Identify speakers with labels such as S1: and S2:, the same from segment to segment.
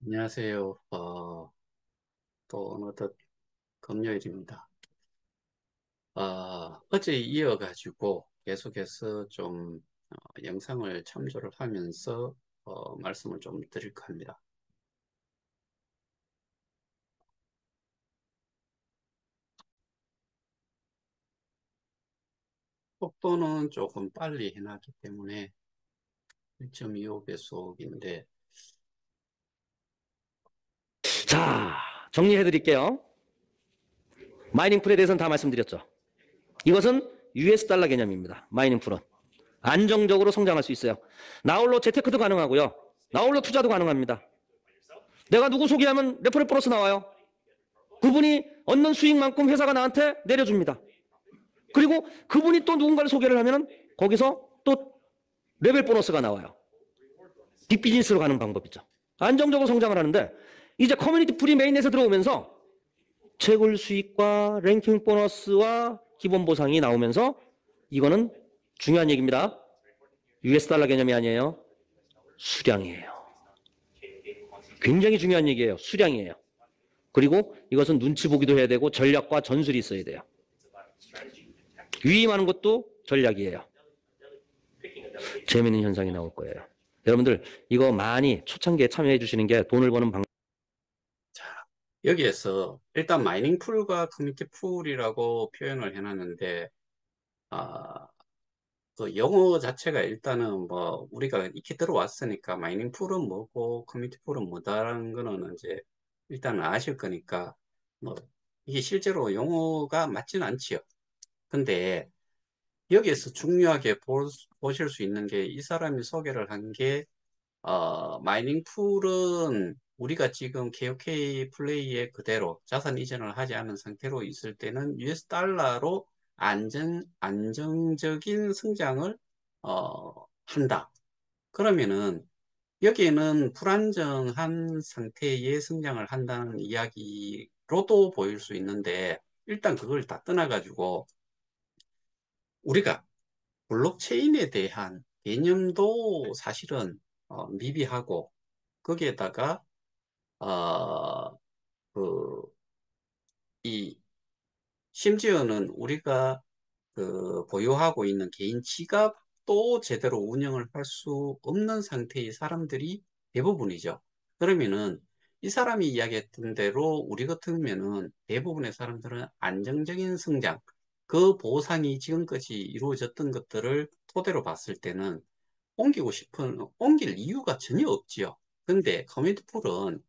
S1: 안녕하세요. 또 어느덧 금요일입니다. 어제 이어가지고 계속해서 좀 영상을 참조를 하면서 말씀을 좀 드릴까 합니다. 속도는 조금 빨리 해놨기 때문에 1.25배속인데,
S2: 자, 정리해 드릴게요. 마이닝 풀에 대해서는 다 말씀드렸죠. 이것은 US 달러 개념입니다. 마이닝 풀은. 안정적으로 성장할 수 있어요. 나홀로 재테크도 가능하고요. 나홀로 투자도 가능합니다. 내가 누구 소개하면 레퍼럴 보너스 나와요. 그분이 얻는 수익만큼 회사가 나한테 내려줍니다. 그리고 그분이 또 누군가를 소개를 하면 거기서 또 레벨 보너스가 나와요. 빅비즈니스로 가는 방법이죠. 안정적으로 성장을 하는데 이제 커뮤니티 풀이 메인넷에 들어오면서 채굴 수익과 랭킹 보너스와 기본 보상이 나오면서 이거는 중요한 얘기입니다. US 달러 개념이 아니에요. 수량이에요. 굉장히 중요한 얘기예요. 수량이에요. 그리고 이것은 눈치 보기도 해야 되고 전략과 전술이 있어야 돼요. 위임하는 것도 전략이에요. 재미있는 현상이 나올 거예요. 여러분들 이거 많이 초창기에 참여해 주시는 게 돈을 버는 방법.
S1: 자, 여기에서 일단 마이닝 풀과 커뮤니티 풀이라고 표현을 해놨는데, 아, 그 영어 자체가 일단은 뭐 우리가 익히 들어왔으니까 마이닝 풀은 뭐고 커뮤니티 풀은 뭐다라는 거는 이제 일단은 아실 거니까 뭐 이게 실제로 용어가 맞지는 않지요. 근데 여기에서 중요하게 보실 수 있는 게 이 사람이 소개를 한 게 마이닝 풀은 우리가 지금 KOK 플레이에 그대로 자산 이전을 하지 않은 상태로 있을 때는 US 달러로 안정적인 성장을 한다. 그러면은 여기에는 불안정한 상태의 성장을 한다는 이야기로도 보일 수 있는데 일단 그걸 다 떠나가지고 우리가 블록체인에 대한 개념도 사실은 미비하고 거기에다가 어, 그, 이, 심지어는 우리가 보유하고 있는 개인 지갑도 제대로 운영을 할 수 없는 상태의 사람들이 대부분이죠. 그러면은 이 사람이 이야기했던 대로 우리 같으면은 대부분의 사람들은 안정적인 성장, 그 보상이 지금까지 이루어졌던 것들을 토대로 봤을 때는 옮길 이유가 전혀 없지요. 근데 커뮤니티 풀은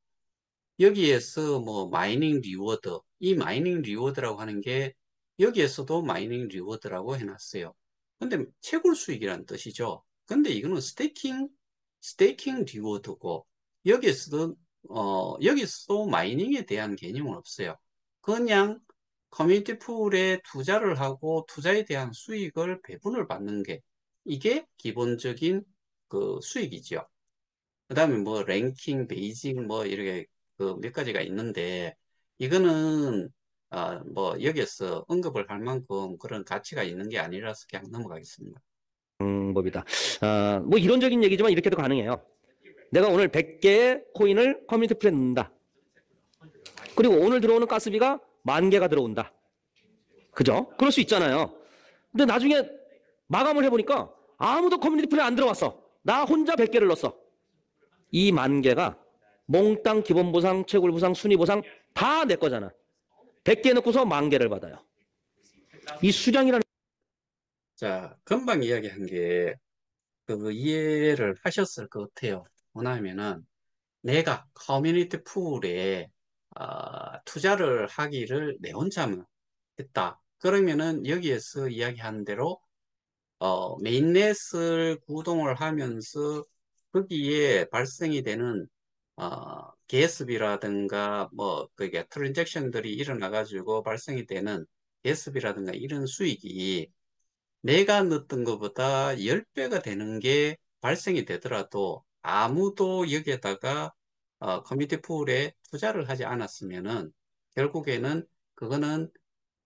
S1: 여기에서 뭐 마이닝 리워드, 이 마이닝 리워드라고 하는 게 여기에서도 마이닝 리워드라고 해놨어요. 근데 채굴 수익이라는 뜻이죠. 근데 이거는 스테이킹 리워드고 여기에서도 여기서도 마이닝에 대한 개념은 없어요. 그냥 커뮤니티 풀에 투자를 하고 투자에 대한 수익을 배분을 받는 게 이게 기본적인 그 수익이죠. 그 다음에 뭐 랭킹, 베이징 뭐 이렇게 그 몇 가지가 있는데 이거는 뭐 여기에서 언급을 할 만큼 그런 가치가 있는 게 아니라서 그냥 넘어가겠습니다.
S2: 방법이다. 뭐 이론적인 얘기지만 이렇게도 가능해요. 내가 오늘 100개의 코인을 커뮤니티 풀에 넣는다. 그리고 오늘 들어오는 가스비가 10,000개가 들어온다. 그죠? 그럴 수 있잖아요. 근데 나중에 마감을 해보니까 아무도 커뮤니티 풀에 안 들어왔어. 나 혼자 100개를 넣었어. 이 10,000개가 몽땅 기본보상, 채굴보상, 순위보상 다 내 거잖아. 100개 넣고서 10,000개를 받아요. 이 수량이라는.
S1: 자, 금방 이야기한 게 그 이해를 하셨을 것 같아요. 뭐냐면은 내가 커뮤니티 풀에 투자를 하기를 내 혼자만 했다. 그러면은 여기에서 이야기한 대로 메인넷을 구동을 하면서 거기에 발생이 되는 게스비라든가 뭐 그게 트랜잭션들이 일어나 가지고 발생이 되는 게스비라든가 이런 수익이 내가 넣었던 것보다 10배가 되는 게 발생이 되더라도 아무도 여기에다가 커뮤니티 풀에 투자를 하지 않았으면은 결국에는 그거는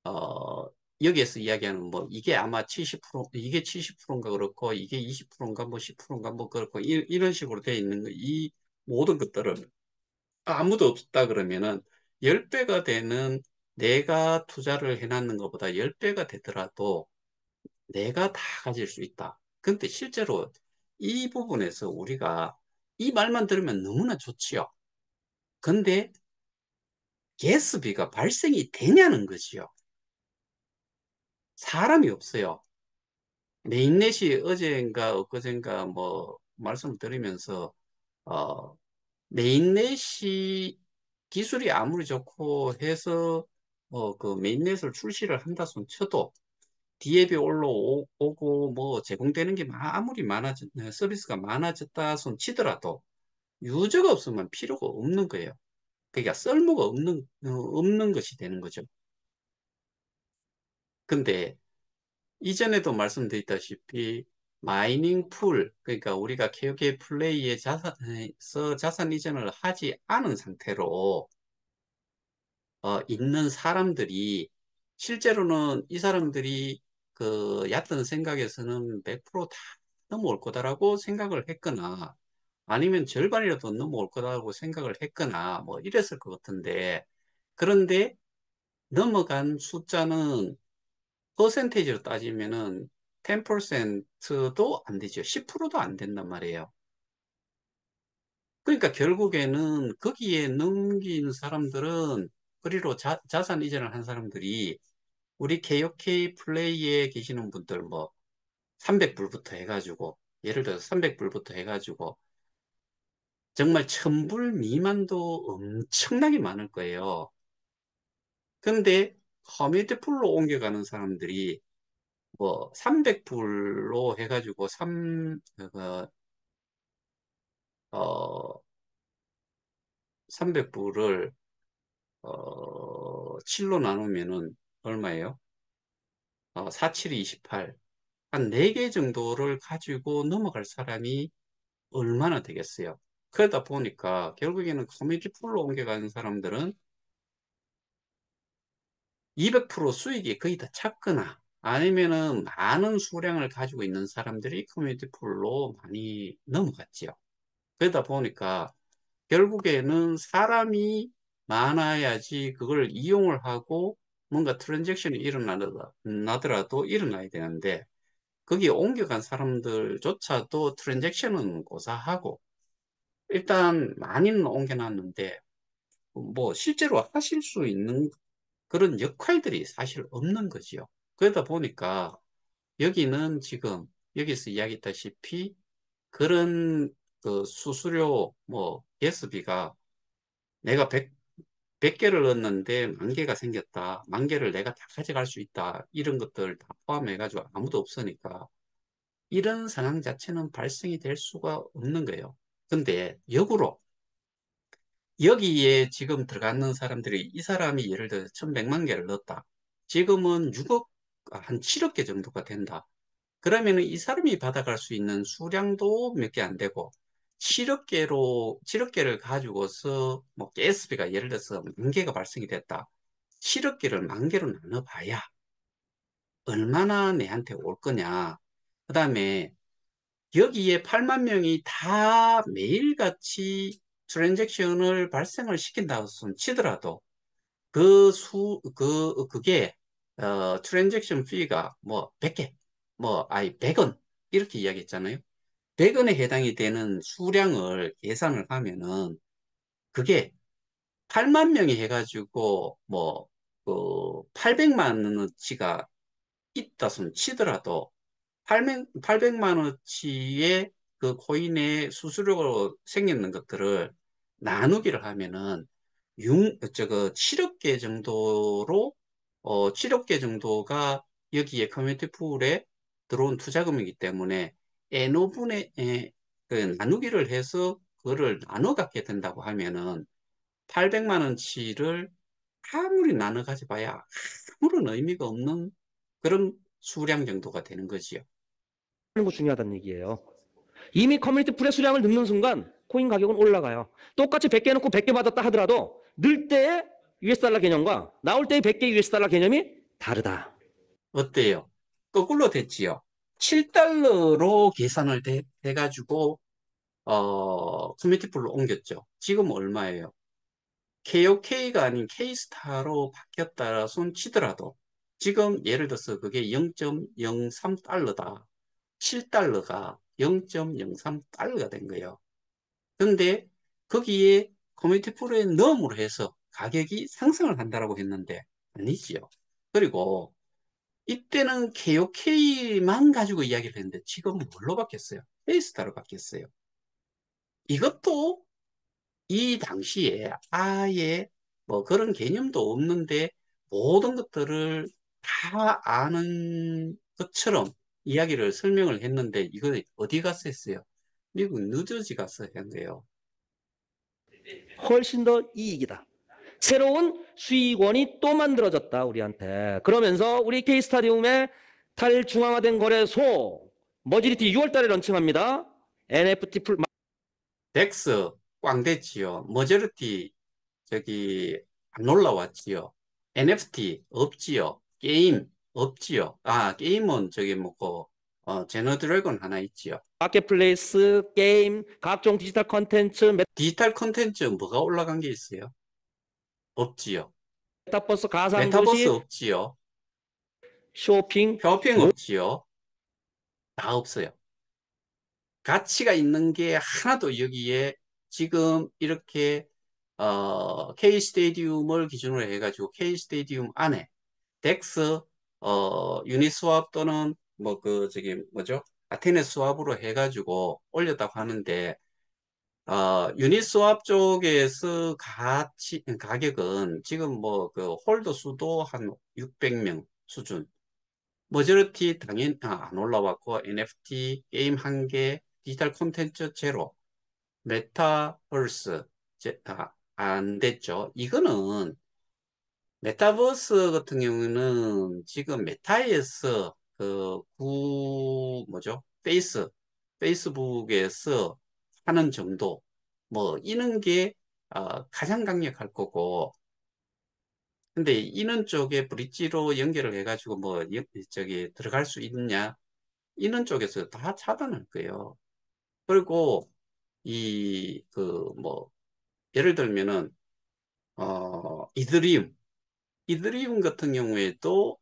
S1: 어, 여기에서 이야기하는 뭐 이게 아마 70% 이게 70%인가 그렇고 이게 20%인가 뭐 10%인가 뭐 그렇고 이런 식으로 되어 있는 거, 이 모든 것들을 아무도 없다 그러면은 10배가 되는 내가 투자를 해놨는 것보다 10배가 되더라도 내가 다 가질 수 있다. 근데 실제로 이 부분에서 우리가 이 말만 들으면 너무나 좋지요. 근데 가스비가 발생이 되냐는 거지요. 사람이 없어요. 네인넷이 어젠가 엊그젠가 뭐 말씀드리면서 어, 메인넷이 기술이 아무리 좋고 해서 그 메인넷을 출시를 한다 손 쳐도 디앱이 올라오고 뭐 제공되는 게 아무리 많아졌 서비스가 많아졌다 손 치더라도 유저가 없으면 필요가 없는 거예요. 그러니까 쓸모가 없는 것이 되는 거죠. 근데 이전에도 말씀드렸다시피 마이닝 풀, 그러니까 우리가 KOK 플레이에 자산 이전을 하지 않은 상태로 있는 사람들이 실제로는 이 사람들이 그 얕은 생각에서는 100%다 넘어올 거다라고 생각을 했거나 아니면 절반이라도 넘어올 거다라고 생각을 했거나 뭐 이랬을 것 같은데 그런데 넘어간 숫자는 퍼센테이지로 따지면은 10%도 안 되죠. 10%도 안 된단 말이에요. 그러니까 결국에는 거기에 넘긴 사람들은 그리로 자산 이전을 한 사람들이 우리 KOK 플레이에 계시는 분들 뭐 300불부터 해가지고 예를 들어서 300불부터 해가지고 정말 1000불 미만도 엄청나게 많을 거예요. 근데 커뮤니티 풀로 옮겨가는 사람들이 뭐 300불로 해가지고 300불을 7로 나누면은 얼마예요? 47이 28. 한 4개 정도를 가지고 넘어갈 사람이 얼마나 되겠어요? 그러다 보니까 결국에는 커뮤니티 풀로 옮겨가는 사람들은 200% 수익이 거의 다 찼거나 아니면은 많은 수량을 가지고 있는 사람들이 커뮤니티 풀로 많이 넘어갔지요. 그러다 보니까 결국에는 사람이 많아야지 그걸 이용을 하고 뭔가 트랜잭션이 나더라도 일어나야 되는데 거기에 옮겨간 사람들조차도 트랜잭션은 고사하고 일단 많이는 옮겨놨는데 뭐 실제로 하실 수 있는 그런 역할들이 사실 없는 거지요. 그러다 보니까 여기는 지금 여기서 이야기했다시피 그런 그 수수료 뭐 가스비가 내가 100개를 넣었는데 10,000개가 생겼다. 10,000개를 내가 다 가져갈 수 있다. 이런 것들 다 포함해가지고 아무도 없으니까 이런 상황 자체는 발생이 될 수가 없는 거예요. 근데 역으로 여기에 지금 들어가는 사람들이 이 사람이 예를 들어 1,100만 개를 넣었다. 지금은 6억, 한 7억 개 정도가 된다. 그러면 이 사람이 받아갈 수 있는 수량도 몇 개 안 되고 7억 개를 가지고서 뭐 가스비가 예를 들어서 10,000개가 발생이 됐다. 7억 개를 10,000개로 나눠봐야 얼마나 내한테 올 거냐. 그 다음에 여기에 8만 명이 다 매일같이 트랜잭션을 발생을 시킨다고 치더라도 그게, 트랜잭션 피가 뭐 100개, 뭐, 아니, 100원, 이렇게 이야기했잖아요. 100원에 해당이 되는 수량을 계산을 하면은 그게 8만 명이 해가지고 뭐, 800만 원어치가 있다 손 치더라도 800만 원어치의 그 코인의 수수료로 생기는 것들을 나누기를 하면은 7억 개 정도로 7억 개 정도가 여기에 커뮤니티 풀에 들어온 투자금이기 때문에 N호분의 그 나누기를 해서 그거를 나눠 갖게 된다고 하면은 800만 원치를 아무리 나눠 가져봐야 아무런 의미가 없는 그런 수량 정도가 되는 거지요.
S2: 하는 거 중요하다는 얘기예요. 이미 커뮤니티 풀의 수량을 넣는 순간 코인 가격은 올라가요. 똑같이 100개 넣고 100개 받았다 하더라도 늘 때의 US 달러 개념과 나올 때의 100개 US 달러 개념이 다르다.
S1: 어때요? 거꾸로 됐지요. 7달러로 계산을 해가지고 커뮤니티 풀로 옮겼죠. 지금 얼마예요? KOK가 아닌 K스타로 바뀌었다 손 치더라도 지금 예를 들어서 그게 0.03달러다. 7달러가 0.03달러가 된 거예요. 근데 거기에 커뮤니티 프로에 넣음으로 해서 가격이 상승을 한다라고 했는데 아니지요. 그리고 이때는 KOK만 가지고 이야기를 했는데 지금은 뭘로 바뀌었어요? K스타로 바뀌었어요. 이것도 이 당시에 아예 뭐 그런 개념도 없는데 모든 것들을 다 아는 것처럼 이야기를 설명을 했는데 이거 어디 가서 했어요? 미국 뉴저지 가서 한 거예요.
S2: 훨씬 더 이익이다. 새로운 수익원이 또 만들어졌다, 우리한테. 그러면서 우리 K스타디움의 탈중앙화된 거래소, 머지리티 6월 달에 런칭합니다. NFT 풀,
S1: 덱스 꽝 됐지요. 머저리티 저기 안 올라왔지요. NFT 없지요. 게임 없지요. 아, 게임은 저기 뭐고 제너 드래곤 하나 있지요.
S2: 마켓플레이스, 게임, 각종 디지털 컨텐츠,
S1: 디지털 콘텐츠 뭐가 올라간 게 있어요? 없지요.
S2: 메타버스,
S1: 메타버스
S2: 가상도시,
S1: 없지요.
S2: 쇼핑,
S1: 쇼핑 없지요. 다 없어요. 가치가 있는 게 하나도 여기에 지금 이렇게 K 스테디움을 기준으로 해가지고 K 스테디움 안에 덱스 유니스왑 또는 뭐 그 저기 뭐죠? 아테네 스왑으로 해가지고 올렸다고 하는데 유니스왑 쪽에서 가격은 지금 뭐 그 홀더 수도 한 600명 수준. 머저리티 당연 안 올라왔고 NFT 게임 한 개, 디지털 콘텐츠 제로, 메타버스 안 됐죠. 이거는 메타버스 같은 경우는 지금 메타에서 그 뭐죠? 페이스북에서 하는 정도 뭐 이런 게 가장 강력할 거고 근데 이런 쪽에 브릿지로 연결을 해가지고 뭐 저기 들어갈 수 있느냐 이런 쪽에서 다 차단할 거예요. 그리고 이 그 뭐 예를 들면은 이드리움 같은 경우에도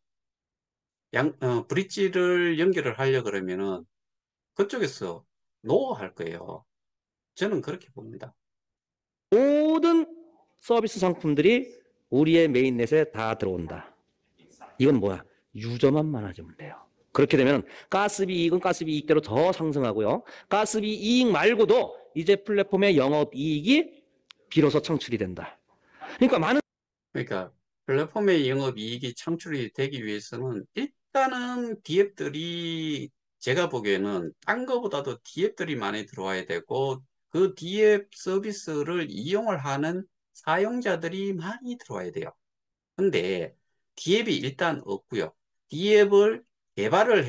S1: 브릿지를 연결을 하려 그러면은 그쪽에서 노 할 거예요. 저는 그렇게 봅니다.
S2: 모든 서비스 상품들이 우리의 메인넷에 다 들어온다. 이건 뭐야? 유저만 많아지면 돼요. 그렇게 되면 가스비 이익은 가스비 이익대로 더 상승하고요. 가스비 이익 말고도 이제 플랫폼의 영업 이익이 비로소 창출이 된다. 그러니까 많은
S1: 그러니까 플랫폼의 영업 이익이 창출이 되기 위해서는 일단은 디앱들이 제가 보기에는 딴 거보다도 디앱들이 많이 들어와야 되고 그 디앱 서비스를 이용을 하는 사용자들이 많이 들어와야 돼요. 근데 디앱이 일단 없고요. 디앱을 개발을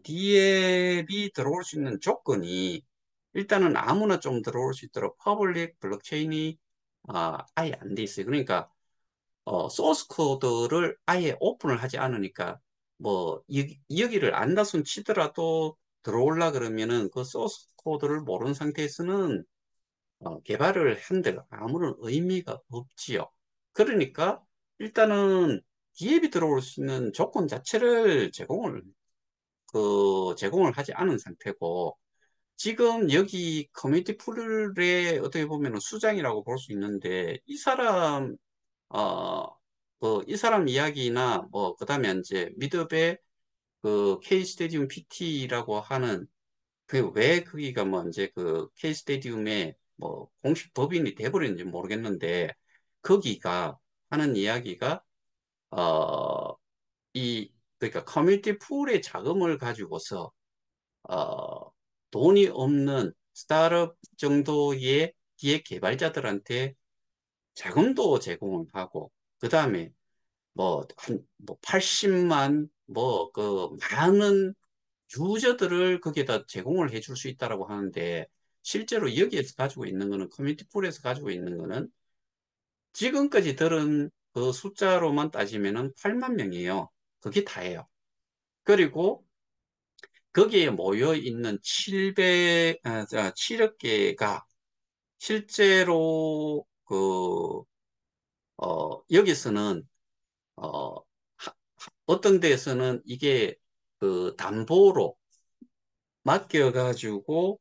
S1: 디앱이 들어올 수 있는 조건이 일단은 아무나 좀 들어올 수 있도록 퍼블릭 블록체인이 아예 안 돼 있어요. 그러니까 소스 코드를 아예 오픈을 하지 않으니까 뭐 여기를 안다순 치더라도 들어올라 그러면은 그 소스 코드를 모르는 상태에서는 개발을 한들 아무런 의미가 없지요. 그러니까 일단은 기업이 들어올 수 있는 조건 자체를 제공을 하지 않은 상태고, 지금 여기 커뮤니티 풀의 어떻게 보면 수장이라고 볼 수 있는데, 어, 이 사람 이야기나 그 다음에 이제 미드업의 그 K 스테디움 PT라고 하는 그 왜 거기가 뭐 이제 그 K 스테디움의 뭐 공식 법인이 돼버렸는지 모르겠는데 거기가 하는 이야기가 어 그러니까 커뮤니티 풀의 자금을 가지고서 어 돈이 없는 스타트업 정도의 기획 개발자들한테 자금도 제공을 하고 그 다음에 뭐 80만 그 많은 유저들을 거기에다 제공을 해줄 수 있다라고 하는데 실제로 여기에서 가지고 있는 거는 커뮤니티 풀에서 가지고 있는 거는 지금까지 들은 그 숫자로만 따지면은 8만 명이에요. 그게 다예요. 그리고 거기에 모여 있는 7억 개가 실제로 여기서는, 어떤 데에서는 이게 그 담보로 맡겨가지고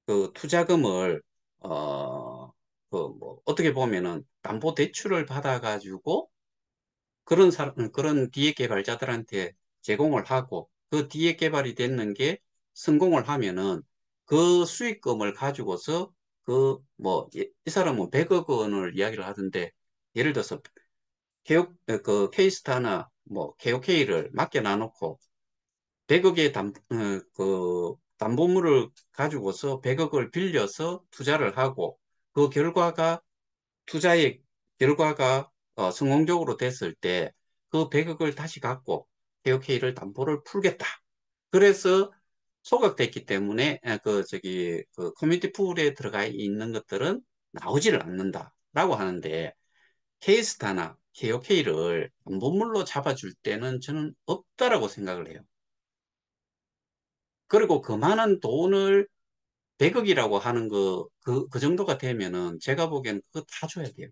S1: 그 투자금을, 어, 뭐, 어떻게 보면은 담보 대출을 받아가지고 그런 기획 개발자들한테 제공을 하고 그 기획 개발이 됐는 게 성공을 하면은 그 수익금을 가지고서 이 사람은 100억 원을 이야기를 하던데 예를 들어서 그 케이스타나 뭐 KOK를 맡겨 놔놓고 100억의 담보물을 가지고서 100억을 빌려서 투자를 하고 그 투자의 결과가 성공적으로 됐을 때 그 100억을 다시 갖고 KOK를 담보를 풀겠다. 그래서 소각됐기 때문에 그 커뮤니티 풀에 들어가 있는 것들은 나오지를 않는다라고 하는데 케이스타나 KOK를 담보물로 잡아줄 때는 저는 없다라고 생각을 해요. 그리고 그만한 돈을 100억이라고 하는 그 정도가 되면은 제가 보기에는 그거 다 줘야 돼요.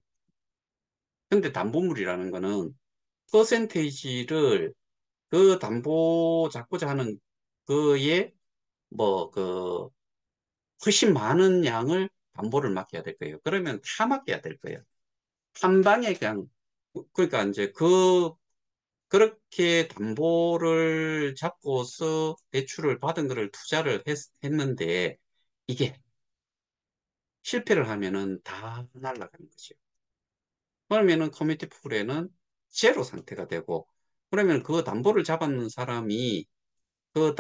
S1: 근데 담보물이라는 거는 퍼센테이지를 그 담보 잡고자 하는 그에 그 훨씬 많은 양을 담보를 맡겨야 될 거예요. 그러면 다 맡겨야 될 거예요. 한 방에 그냥 그러니까 이제 그렇게 담보를 잡고서 대출을 받은 거를 투자를 했는데 이게 실패를 하면은 다 날아가는 거죠. 그러면은 커뮤니티 풀에는 제로 상태가 되고 그러면 그 담보를 잡았는 사람이 그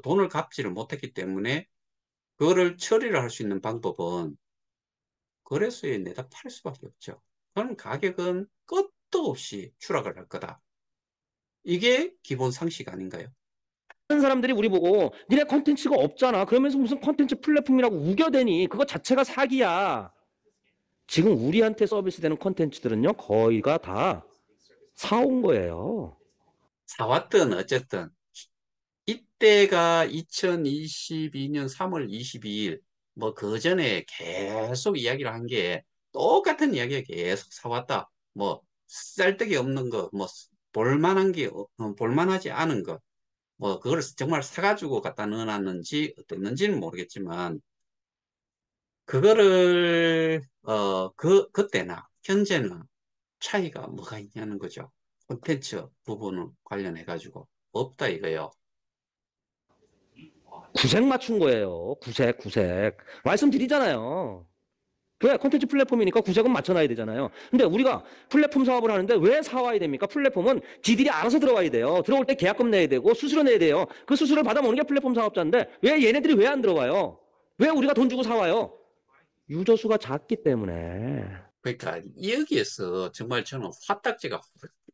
S1: 돈을 갚지를 못했기 때문에 그거를 처리를 할 수 있는 방법은 거래소에 내다 팔 수밖에 없죠. 그럼 가격은 끝도 없이 추락을 할 거다. 이게 기본 상식 아닌가요?
S2: 많은 사람들이 우리 보고 니네 컨텐츠가 없잖아. 그러면서 무슨 컨텐츠 플랫폼이라고 우겨대니 그거 자체가 사기야. 지금 우리한테 서비스되는 컨텐츠들은요 거의가 다 사온 거예요.
S1: 사왔든 어쨌든 이때가 2022년 3월 22일 뭐 그 전에 계속 이야기를 한 게 똑같은 이야기가 계속 사왔다. 뭐 쌀데기 없는 거, 뭐 볼만한 볼만하지 않은 거, 뭐 그걸 정말 사가지고 갖다 넣어놨는지 어땠는지는 모르겠지만 그거를 그때나 현재나 차이가 뭐가 있냐는 거죠. 콘텐츠 부분을 관련해 가지고 없다 이거요.
S2: 구색 맞춘 거예요. 구색. 말씀드리잖아요. 왜? 콘텐츠 플랫폼이니까 구색은 맞춰놔야 되잖아요. 근데 우리가 플랫폼 사업을 하는데 왜 사와야 됩니까? 플랫폼은 지들이 알아서 들어와야 돼요. 들어올 때 계약금 내야 되고 수수료 내야 돼요. 그 수수료를 받아먹는 게 플랫폼 사업자인데 왜 얘네들이 왜 안 들어와요? 왜 우리가 돈 주고 사와요? 유저 수가 작기 때문에.
S1: 그러니까 여기에서 정말 저는 화딱지가 확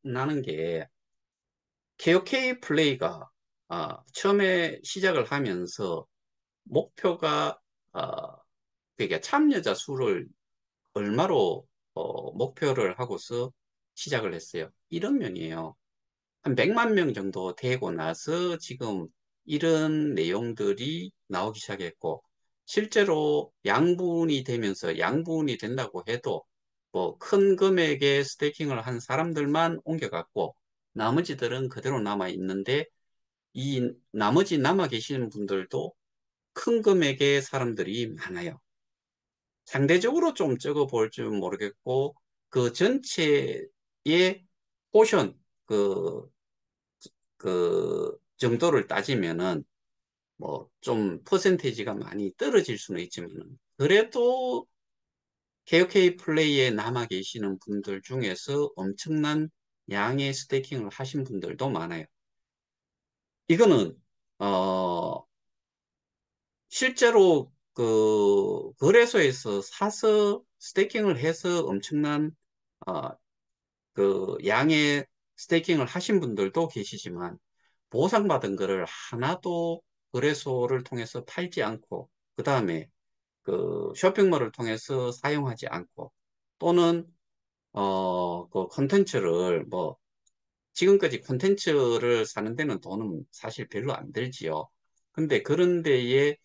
S1: 나는 게 KOK 플레이가 처음에 시작을 하면서 목표가 아, 그러니까 참여자 수를 얼마로 목표를 하고서 시작을 했어요. 이런 면이에요. 한 100만 명 정도 되고 나서 지금 이런 내용들이 나오기 시작했고, 실제로 양분이 되면서 양분이 된다고 해도 뭐 큰 금액의 스테이킹을 한 사람들만 옮겨갔고, 나머지들은 그대로 남아 있는데, 이 나머지 남아 계시는 분들도 큰 금액의 사람들이 많아요. 상대적으로 좀 적어 볼지 모르겠고, 그 전체의 포션, 그 정도를 따지면은 뭐 좀 퍼센테이지가 많이 떨어질 수는 있지만 그래도 KOK 플레이에 남아 계시는 분들 중에서 엄청난 양의 스테이킹을 하신 분들도 많아요. 이거는 어 실제로 그 거래소에서 사서 스테이킹을 해서 엄청난 어, 그 양의 스테이킹을 하신 분들도 계시지만 보상받은 거를 하나도 거래소를 통해서 팔지 않고 그 다음에 그 쇼핑몰을 통해서 사용하지 않고 또는 그 콘텐츠를 뭐 지금까지 콘텐츠를 사는 데는 돈은 사실 별로 안 들지요. 근데 그런 데에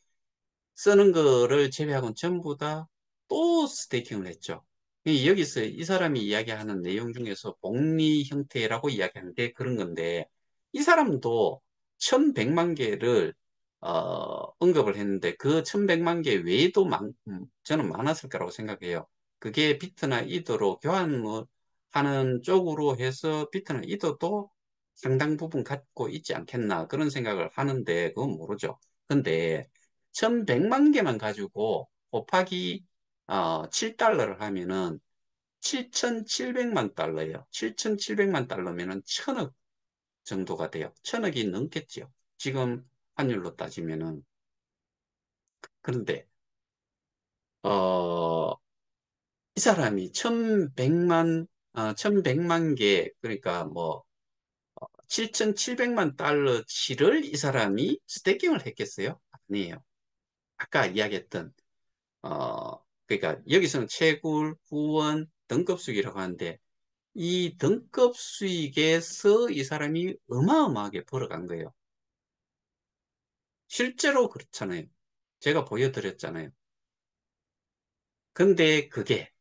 S1: 쓰는 거를 제외하고는 전부 다 또 스테이킹을 했죠. 여기서 이 사람이 이야기하는 내용 중에서 복리 형태라고 이야기하는데 그런 건데 이 사람도 1100만 개를 언급을 했는데 그 1100만 개 외에도 저는 많았을 거라고 생각해요. 그게 비트나 이더로 교환을 하는 쪽으로 해서 비트나 이더도 상당 부분 갖고 있지 않겠나 그런 생각을 하는데 그건 모르죠. 근데 1100만 개만 가지고 곱하기 7달러를 하면은 7,700만 달러예요. 7,700만 달러면은 천억 정도가 돼요. 천억이 넘겠죠. 지금 환율로 따지면은. 그런데, 이 사람이 1,100만 개, 그러니까 뭐, 7,700만 달러치를 이 사람이 스테이킹을 했겠어요? 아니에요. 아까 이야기했던, 그러니까 여기서는 채굴, 후원, 등급 수익이라고 하는데, 이 등급 수익에서 이 사람이 어마어마하게 벌어간 거예요. 실제로 그렇잖아요. 제가 보여드렸잖아요. 근데 그게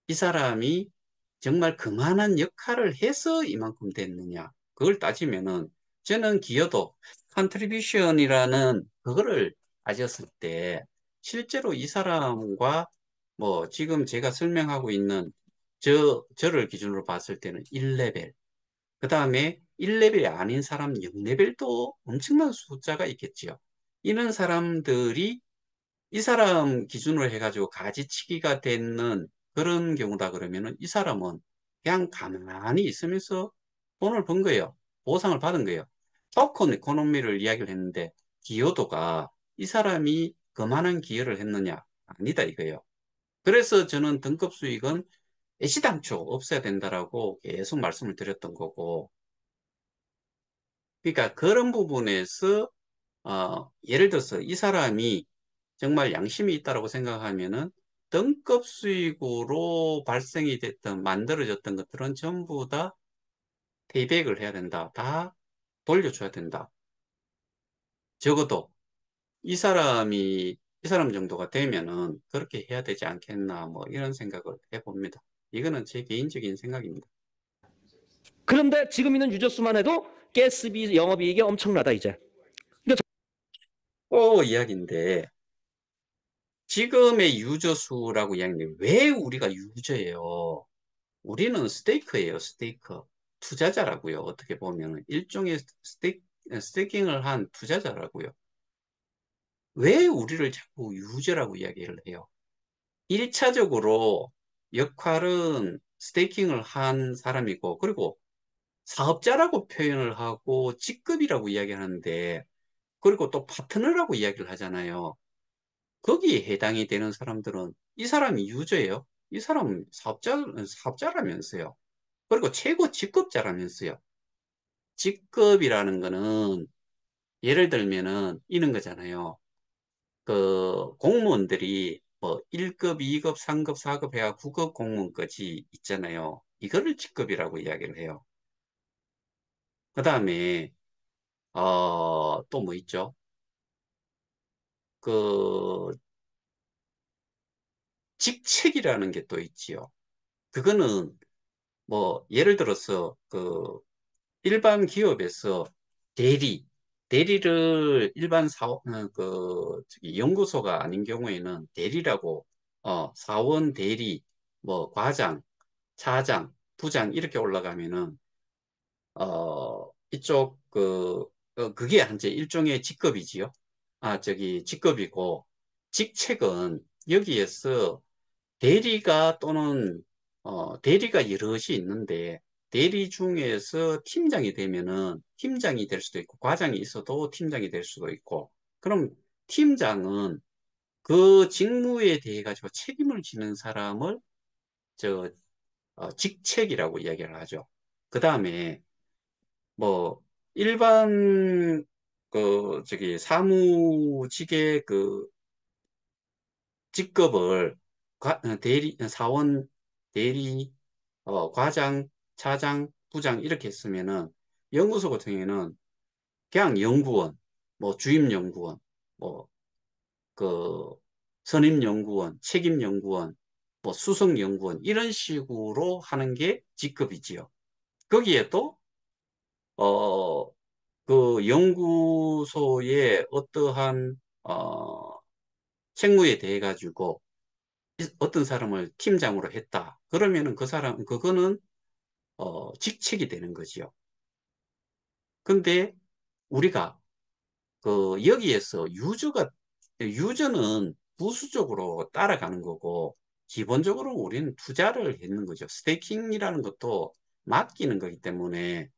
S1: 이 사람이 정말 그만한 역할을 해서 이만큼 됐느냐. 그걸 따지면은 저는 기여도, 컨트리뷰션이라는 그거를 따졌을 때 실제로 이 사람과 뭐 지금 제가 설명하고 있는 저를 기준으로 봤을 때는 1레벨, 그 다음에 1레벨이 아닌 사람 0레벨도 엄청난 숫자가 있겠지요. 이런 사람들이 이 사람 기준으로 해가지고 가지치기가 되는 그런 경우다 그러면은 이 사람은 그냥 가만히 있으면서 돈을 번 거예요. 보상을 받은 거예요. 토큰 이코노미를 이야기를 했는데 기여도가 이 사람이 그만한 기여를 했느냐? 아니다 이거예요. 그래서 저는 등급 수익은 애시당초 없어야 된다라고 계속 말씀을 드렸던 거고, 그러니까 그런 부분에서 예를 들어서 이 사람이 정말 양심이 있다라고 생각하면은 등급 수익으로 발생이 됐던 만들어졌던 것들은 전부 다 페이백을 해야 된다. 다 돌려줘야 된다. 적어도 이 사람 정도가 되면은 그렇게 해야 되지 않겠나 뭐 이런 생각을 해봅니다. 이거는 제 개인적인 생각입니다.
S2: 그런데 지금 있는 유저수만 해도 가스비 영업이익이 엄청나다 이제. 그러니까
S1: 또 이야기인데 지금의 유저 수라고 이야기하는데 왜 우리가 유저예요? 우리는 스테이크예요, 스테이크. 투자자라고요. 어떻게 보면 일종의 스테이킹을 한 투자자라고요. 왜 우리를 자꾸 유저라고 이야기를 해요? 1차적으로 역할은 스테이킹을 한 사람이고, 그리고 사업자라고 표현을 하고, 직급이라고 이야기하는데, 그리고 또 파트너라고 이야기를 하잖아요. 거기에 해당이 되는 사람들은 이 사람이 유저예요. 이 사람 사업자라면서요. 그리고 최고 직급자라면서요. 직급이라는 거는 예를 들면은 이런 거잖아요. 그 공무원들이 뭐 1급, 2급, 3급, 4급 해야 9급 공무원까지 있잖아요. 이거를 직급이라고 이야기를 해요. 그 다음에 또 뭐 있죠? 그 직책이라는 게 또 있지요. 그거는 뭐 예를 들어서 그 일반 기업에서 대리, 대리를 일반 저기 연구소가 아닌 경우에는 대리라고, 사원 대리, 뭐, 과장, 차장, 부장, 이렇게 올라가면은, 이쪽, 그게 한제 일종의 직급이지요. 저기, 직급이고, 직책은 여기에서 대리가 또는 대리가 여럿이 있는데 대리 중에서 팀장이 되면은 팀장이 될 수도 있고 과장이 있어도 팀장이 될 수도 있고 그럼 팀장은 그 직무에 대해 가지고 책임을 지는 사람을 저 직책이라고 이야기를 하죠. 그 다음에 뭐 일반 저기 사무직의 그 직급을 대리, 사원, 대리, 과장, 차장, 부장 이렇게 했으면은 연구소 같은 경우에는 그냥 연구원, 뭐 주임 연구원, 뭐 그 선임연구원, 책임연구원, 뭐 수석연구원 이런 식으로 하는 게 직급이지요. 거기에 또 그 연구소의 어떠한 책무에 대해 가지고 어떤 사람을 팀장으로 했다. 그러면은 그 사람 그거는 직책이 되는 거지요. 근데 우리가 그 여기에서 유저는 부수적으로 따라가는 거고 기본적으로 우리는 투자를 했는 거죠. 스테이킹이라는 것도 맡기는 거기 때문에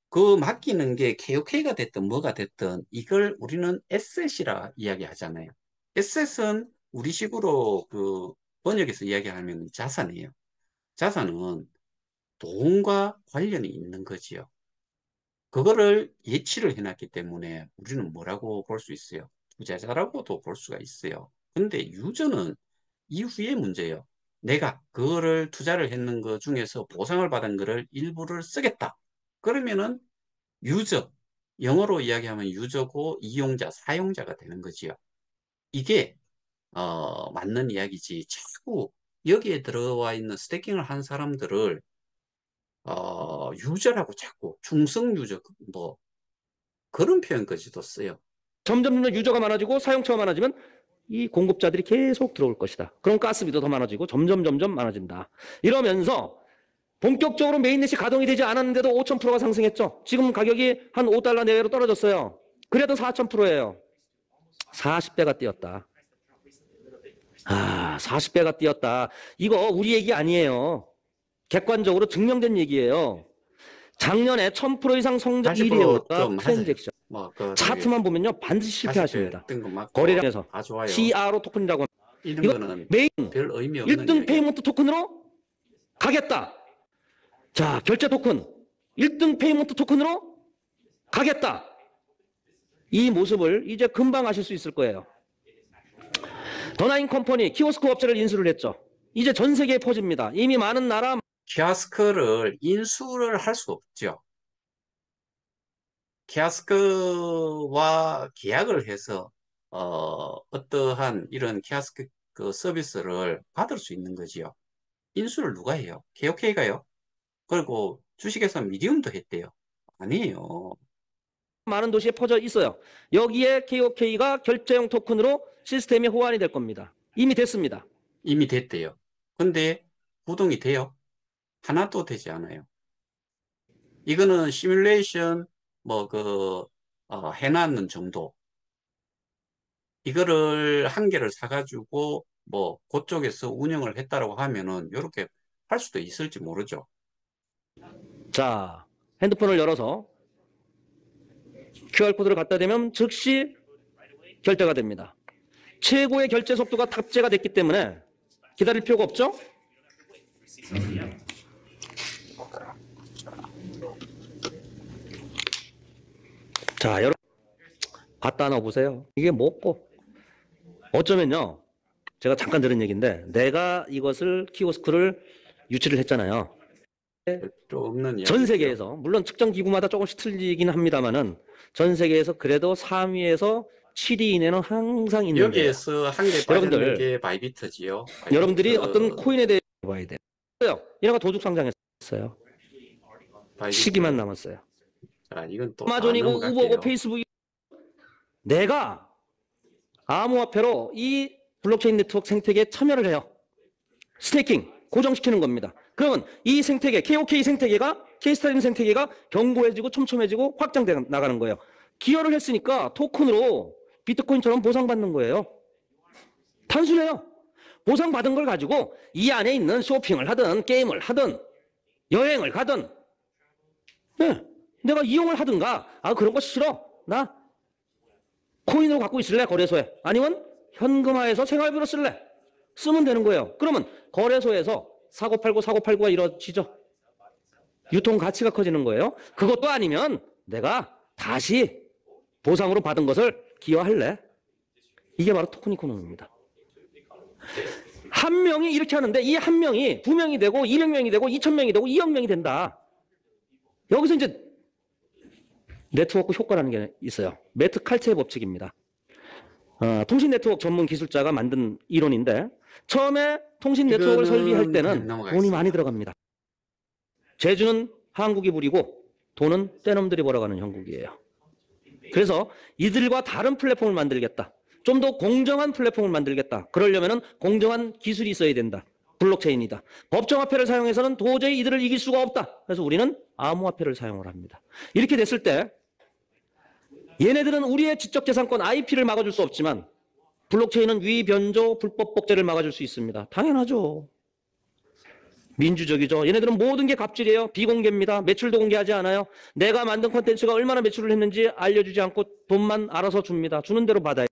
S1: 그 맡기는 게 KOK가 됐든 뭐가 됐든 이걸 우리는 에셋이라 이야기하잖아요. 에셋은 우리식으로 그 번역해서 이야기하면 자산이에요. 자산은 돈과 관련이 있는 거지요. 그거를 예치를 해놨기 때문에 우리는 뭐라고 볼 수 있어요? 투자자라고도 볼 수가 있어요. 근데 유저는 이후의 문제예요. 내가 그거를 투자를 했는 것 중에서 보상을 받은 거를 일부를 쓰겠다. 그러면은 유저, 영어로 이야기하면 유저고 이용자, 사용자가 되는 거지요. 이게 맞는 이야기지. 자꾸 여기에 들어와 있는 스태킹을 한 사람들을 유저라고 자꾸 중성 유저 뭐 그런 표현까지도 써요.
S2: 점점 유저가 많아지고 사용처가 많아지면 이 공급자들이 계속 들어올 것이다. 그럼 가스비도 더 많아지고 점점 많아진다. 이러면서 본격적으로 메인넷이 가동이 되지 않았는데도 5,000%가 상승했죠. 지금 가격이 한 5달러 내외로 떨어졌어요. 그래도 4,000%예요. 40배가 뛰었다. 40배가 뛰었다. 이거 우리 얘기 아니에요. 객관적으로 증명된 얘기예요. 작년에 1000% 이상 성장 1위의
S1: 좀 하세요.
S2: 트랜잭션.
S1: 뭐 저기
S2: 차트만 보면요. 반드시
S1: 40배
S2: 실패하십니다.
S1: 뜬 거 맞고
S2: 거래량에서
S1: 다 좋아요.
S2: CRO 토큰이라고
S1: 이런
S2: 이거
S1: 거는
S2: 메인
S1: 별 의미 없는
S2: 1등
S1: 이야기예요.
S2: 페이먼트 토큰으로 가겠다. 자, 결제 토큰 1등 페이먼트 토큰으로 가겠다. 이 모습을 이제 금방 아실 수 있을 거예요. 더나인 컴퍼니 키오스크 업체를 인수를 했죠. 이제 전 세계에 퍼집니다. 이미 많은 나라
S1: 키아스크를 인수를 할 수 없죠. 키아스크와 계약을 해서 어떠한 이런 키아스크 그 서비스를 받을 수 있는 거지요. 인수를 누가 해요? KOK가요? 그리고 주식회사 미디움도 했대요. 아니에요.
S2: 많은 도시에 퍼져 있어요. 여기에 KOK가 결제용 토큰으로 시스템이 호환이 될 겁니다. 이미 됐습니다.
S1: 이미 됐대요. 근데 구동이 돼요? 하나도 되지 않아요. 이거는 시뮬레이션 뭐 해놨는 정도. 이거를 한 개를 사가지고 뭐 그쪽에서 운영을 했다라고 하면은 이렇게 할 수도 있을지 모르죠.
S2: 자, 핸드폰을 열어서 QR코드를 갖다 대면 즉시 결제가 됩니다. 최고의 결제 속도가 탑재가 됐기 때문에 기다릴 필요가 없죠? 자, 여러분 갖다 넣어보세요. 이게 뭐고? 어쩌면요. 제가 잠깐 들은 얘기인데 내가 이것을 키오스크를 유치를 했잖아요.
S1: 필요 없는
S2: 전
S1: 이야기죠.
S2: 세계에서 물론 측정 기구마다 조금씩 틀리긴 합니다만은 전 세계에서 그래도 3위에서 7위 이내는 항상 있는데요.
S1: 여기에서 한 개 빠졌는
S2: 여러분들,
S1: 게 바이비트지요.
S2: 여러분들이
S1: 바이비트,
S2: 어떤 코인에 대해 봐야 돼요. 얘네가 도둑 상장했어요. 시기만
S1: 바이비트.
S2: 남았어요.
S1: 자, 이건 또 다음
S2: 아마존이고 우버고
S1: 넘어갈게요.
S2: 페이스북이 내가 암호화폐로 이 블록체인 네트워크 생태계에 참여를 해요. 스테이킹 고정시키는 겁니다. 그러면 이 생태계 KOK 생태계가 K스타림 생태계가 견고해지고 촘촘해지고 확장돼 나가는 거예요. 기여를 했으니까 토큰으로 비트코인처럼 보상받는 거예요. 단순해요. 보상받은 걸 가지고 이 안에 있는 쇼핑을 하든 게임을 하든 여행을 가든 네, 내가 이용을 하든가 그런 거 싫어. 나 코인으로 갖고 있을래 거래소에. 아니면 현금화해서 생활비로 쓸래. 쓰면 되는 거예요. 그러면 거래소에서 사고팔고가 이루어지죠. 유통 가치가 커지는 거예요. 그것도 아니면 내가 다시 보상으로 받은 것을 기여할래. 이게 바로 토큰 이코노미입니다. 한 명이 이렇게 하는데 이 한 명이 2명이 되고 200명이 되고 2000명이 되고 2억 명이 된다. 여기서 이제 네트워크 효과라는 게 있어요. 매트 칼체의 법칙입니다. 통신 네트워크 전문 기술자가 만든 이론인데 처음에 통신 네트워크를 설비할
S1: 이거는 그냥
S2: 때는 돈이 많이
S1: 넘어가겠습니다.
S2: 들어갑니다. 재주는 한국이 부리고 돈은 떼놈들이 벌어가는 형국이에요. 그래서 이들과 다른 플랫폼을 만들겠다. 좀 더 공정한 플랫폼을 만들겠다. 그러려면 공정한 기술이 있어야 된다. 블록체인이다. 법정화폐를 사용해서는 도저히 이들을 이길 수가 없다. 그래서 우리는 암호화폐를 사용을 합니다. 이렇게 됐을 때 얘네들은 우리의 지적재산권 IP를 막아줄 수 없지만 블록체인은 위변조 불법 복제를 막아줄 수 있습니다. 당연하죠. 민주적이죠. 얘네들은 모든 게 갑질이에요. 비공개입니다. 매출도 공개하지 않아요. 내가 만든 콘텐츠가 얼마나 매출을 했는지 알려주지 않고 돈만 알아서 줍니다. 주는 대로 받아요.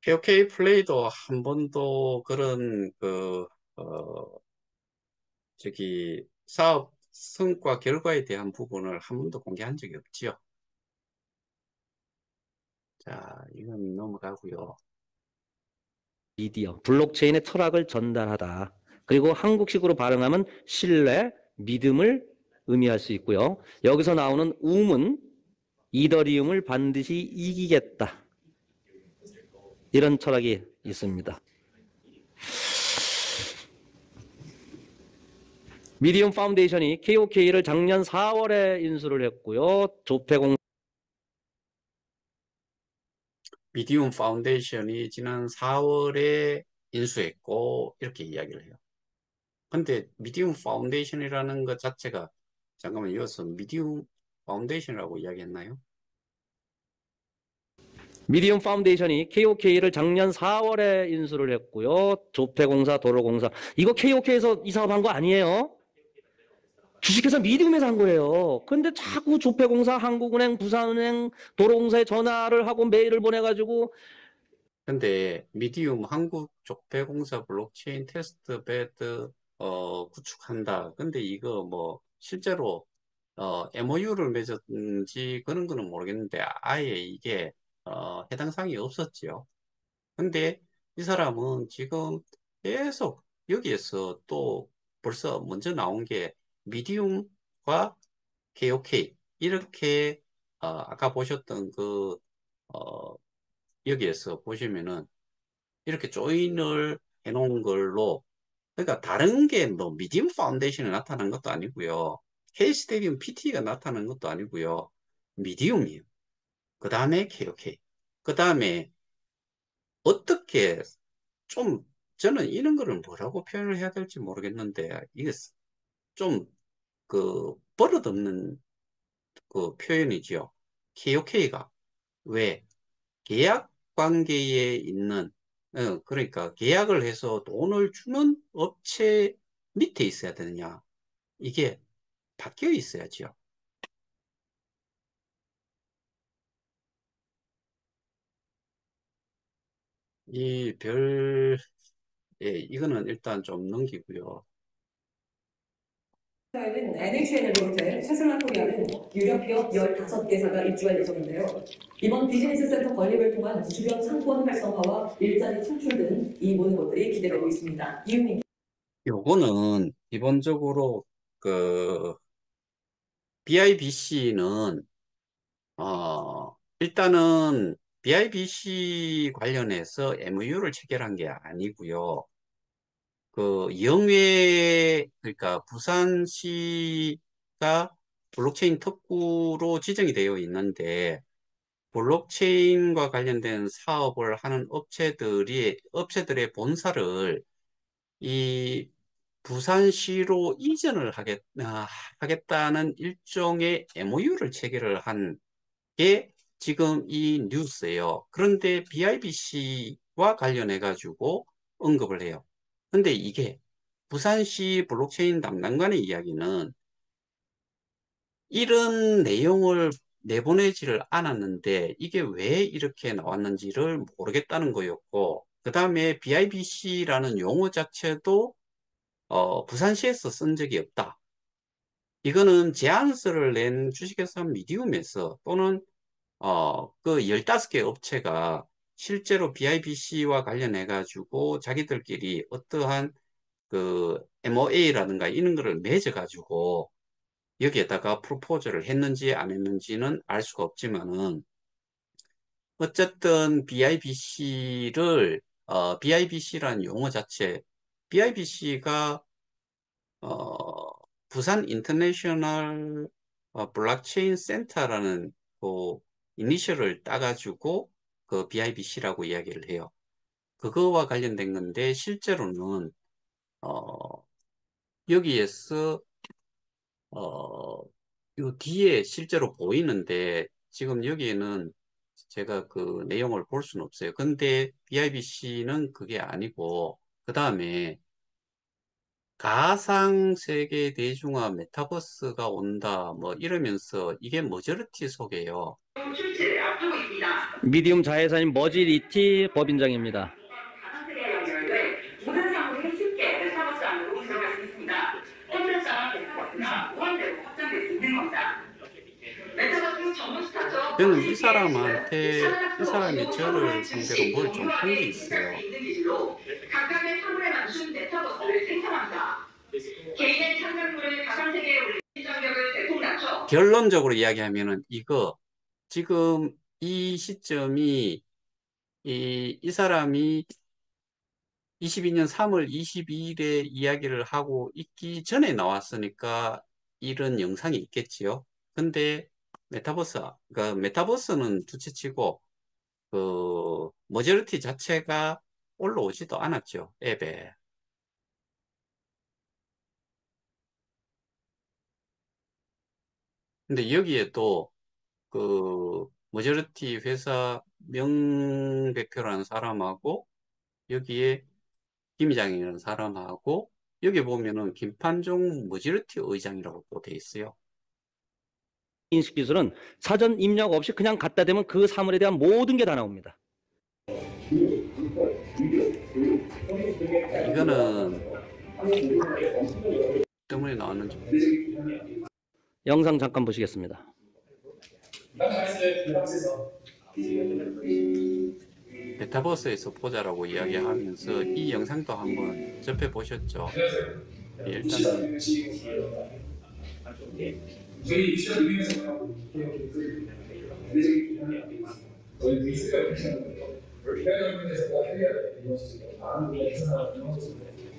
S1: KOK 플레이도 한 번도 그런 저기 사업 성과 결과에 대한 부분을 한 번도 공개한 적이 없지요. 자, 이건 넘어가고요.
S2: 미디어, 블록체인의 철학을 전달하다. 그리고 한국식으로 발음하면 신뢰, 믿음을 의미할 수 있고요. 여기서 나오는 um은 이더리움을 반드시 이기겠다. 이런 철학이 있습니다. 미디움 파운데이션이 KOK를 작년 4월에 인수를 했고요. 조폐공
S1: 미디움 파운데이션이 지난 4월에 인수했고 이렇게 이야기를 해요. 근데 미디움 파운데이션이라는 것 자체가 잠깐만 이어서 미디움 파운데이션이라고 이야기했나요?
S2: 미디움 파운데이션이 KOK를 작년 4월에 인수를 했고요. 조폐공사, 도로공사. 이거 KOK에서 이 사업한 거 아니에요? 주식회사 미디움에서 한 거예요. 근데 자꾸 조폐공사, 한국은행, 부산은행, 도로공사에 전화를 하고 메일을 보내가지고
S1: 근데 미디움 한국적폐공사 블록체인 테스트베드 구축한다. 근데 이거 뭐 실제로 MOU를 맺었는지 그런 거는 모르겠는데 아예 이게 해당 사항이 없었지요. 근데 이 사람은 지금 계속 여기에서 또 벌써 먼저 나온 게 미디움과 KOK 이렇게 아까 보셨던 어, 여기에서 보시면은 이렇게 조인을 해놓은 걸로 그러니까 다른 게 뭐 미디움 파운데이션이 나타난 것도 아니고요. K 스테디움 PT가 나타난 것도 아니고요. 미디움이에요. 그 다음에 KOK. 그 다음에 어떻게 좀 저는 이런 거를 뭐라고 표현을 해야 될지 모르겠는데 이게 좀 버릇없는 그 표현이지요. KOK가 왜 계약 관계에 있는 그러니까 계약을 해서 돈을 주는 업체 밑에 있어야 되느냐 이게 바뀌어 있어야지요. 이거는 일단 좀 넘기고요.
S3: 에는 NHN에너지부터 테슬라 코리아는 유력 기업 15개사가 입주할 예정인데요. 이번 비즈니스 센터 건립을 통한 주변 상권 활성화와 일자리 창출 등 이 모든 것들이 기대되고 있습니다. 이윤님.
S1: 요거는 기본적으로 그 BIBC는 일단은 BIBC 관련해서 MOU를 체결한 게 아니고요. 그 영회 그러니까 부산시가 블록체인 특구로 지정이 되어 있는데 블록체인과 관련된 사업을 하는 업체들의 본사를 이 부산시로 이전을 하겠다는 일종의 MOU를 체결을 한 게 지금 이 뉴스예요. 그런데 BIBC와 관련해 가지고 언급을 해요. 근데 이게 부산시 블록체인 담당관의 이야기는 이런 내용을 내보내지를 않았는데 이게 왜 이렇게 나왔는지를 모르겠다는 거였고 그 다음에 BIBC라는 용어 자체도 부산시에서 쓴 적이 없다. 이거는 제안서를 낸 주식회사 미디움에서 또는 그 15개 업체가 실제로 BIBC와 관련해 가지고 자기들끼리 어떠한 그 MOA라든가 이런 거를 맺어 가지고 여기에다가 프로포즈를 했는지 안 했는지는 알 수가 없지만은 어쨌든 BIBC라는 용어 자체, BIBC가 부산 인터내셔널 블록체인 센터라는 그 이니셜을 따가지고 그 BIBC라고 이야기를 해요. 그거와 관련된 건데 실제로는 어, 여기에서 요 뒤에 실제로 보이는데 지금 여기에는 제가 그 내용을 볼 수는 없어요. 근데 BIBC는 그게 아니고 그 다음에 가상 세계 대중화 메타버스가 온다 뭐 이러면서 이게 머저리티 속이에요.
S2: 미디움 자회사인 머지리티 법인장입니다.
S1: 저는 이 사람한테 이 사람이 저를 상대로 뭘 좀 한 게 있어요. 결론적으로 이야기하면은 이거 지금 이 시점이 이 사람이 22년 3월 22일에 이야기를 하고 있기 전에 나왔으니까 이런 영상이 있겠지요. 근데 그러니까 메타버스는 두째치고 그 머저리티 자체가 올라오지도 않았죠. 앱에. 근데 여기에 또 그 머저리티 회사 명대표라는 사람하고 여기에 김이장이라는 사람하고 여기 보면은 김판종 머저리티 의장이라고 또 돼 있어요.
S2: 인식 기술은 사전 입력 없이 그냥 갖다 대면 그 사물에 대한 모든 게 다 나옵니다.
S1: 이거는 때문에 나왔는지
S2: 영상 잠깐 보시겠습니다.
S1: 메타버스에서 보자라고 이야기하면서 이 영상도 한번 접해 보셨죠? 일단은
S4: 저희 시험 리뷰에서 하고 저희 미스가 대학원에서 해야 돼.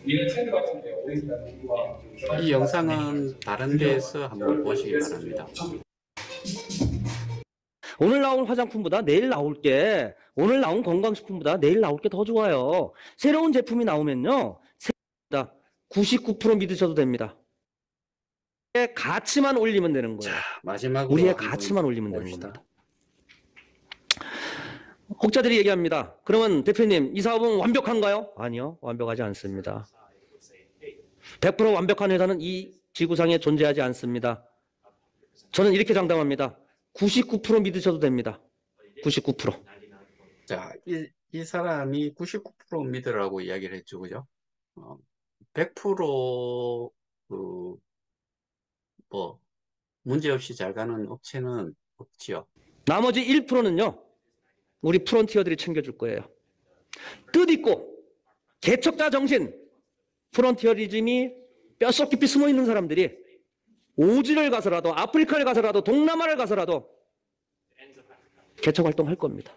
S4: 이런 트렌드 같은 게 오래 있다는 이유와
S1: 이 영상은 다른 데에서 한번 보시기 바랍니다.
S2: 오늘 나온 화장품보다 내일 나올 게, 오늘 나온 건강식품보다 내일 나올 게 더 좋아요. 새로운 제품이 나오면요, 99% 믿으셔도 됩니다. 우리의 가치만 올리면 되는 거예요.
S1: 자, 마지막으로
S2: 우리의
S1: 한번
S2: 가치만 올리면 되는
S1: 봅시다.
S2: 겁니다. 혹자들이 얘기합니다. 그러면 대표님, 이 사업은 완벽한가요? 아니요, 완벽하지 않습니다. 100% 완벽한 회사는 이 지구상에 존재하지 않습니다. 저는 이렇게 장담합니다. 99% 믿으셔도 됩니다. 99%.
S1: 자, 이 사람이 99% 믿으라고 이야기를 했죠, 그죠? 100% 그, 뭐, 문제없이 잘 가는 업체는 없지요.
S2: 나머지 1%는요, 우리 프론티어들이 챙겨줄 거예요. 뜻있고, 개척자 정신, 프론티어리즘이 뼛속 깊이 숨어 있는 사람들이 오지를 가서라도, 아프리카를 가서라도, 동남아를 가서라도 개척 활동할 겁니다.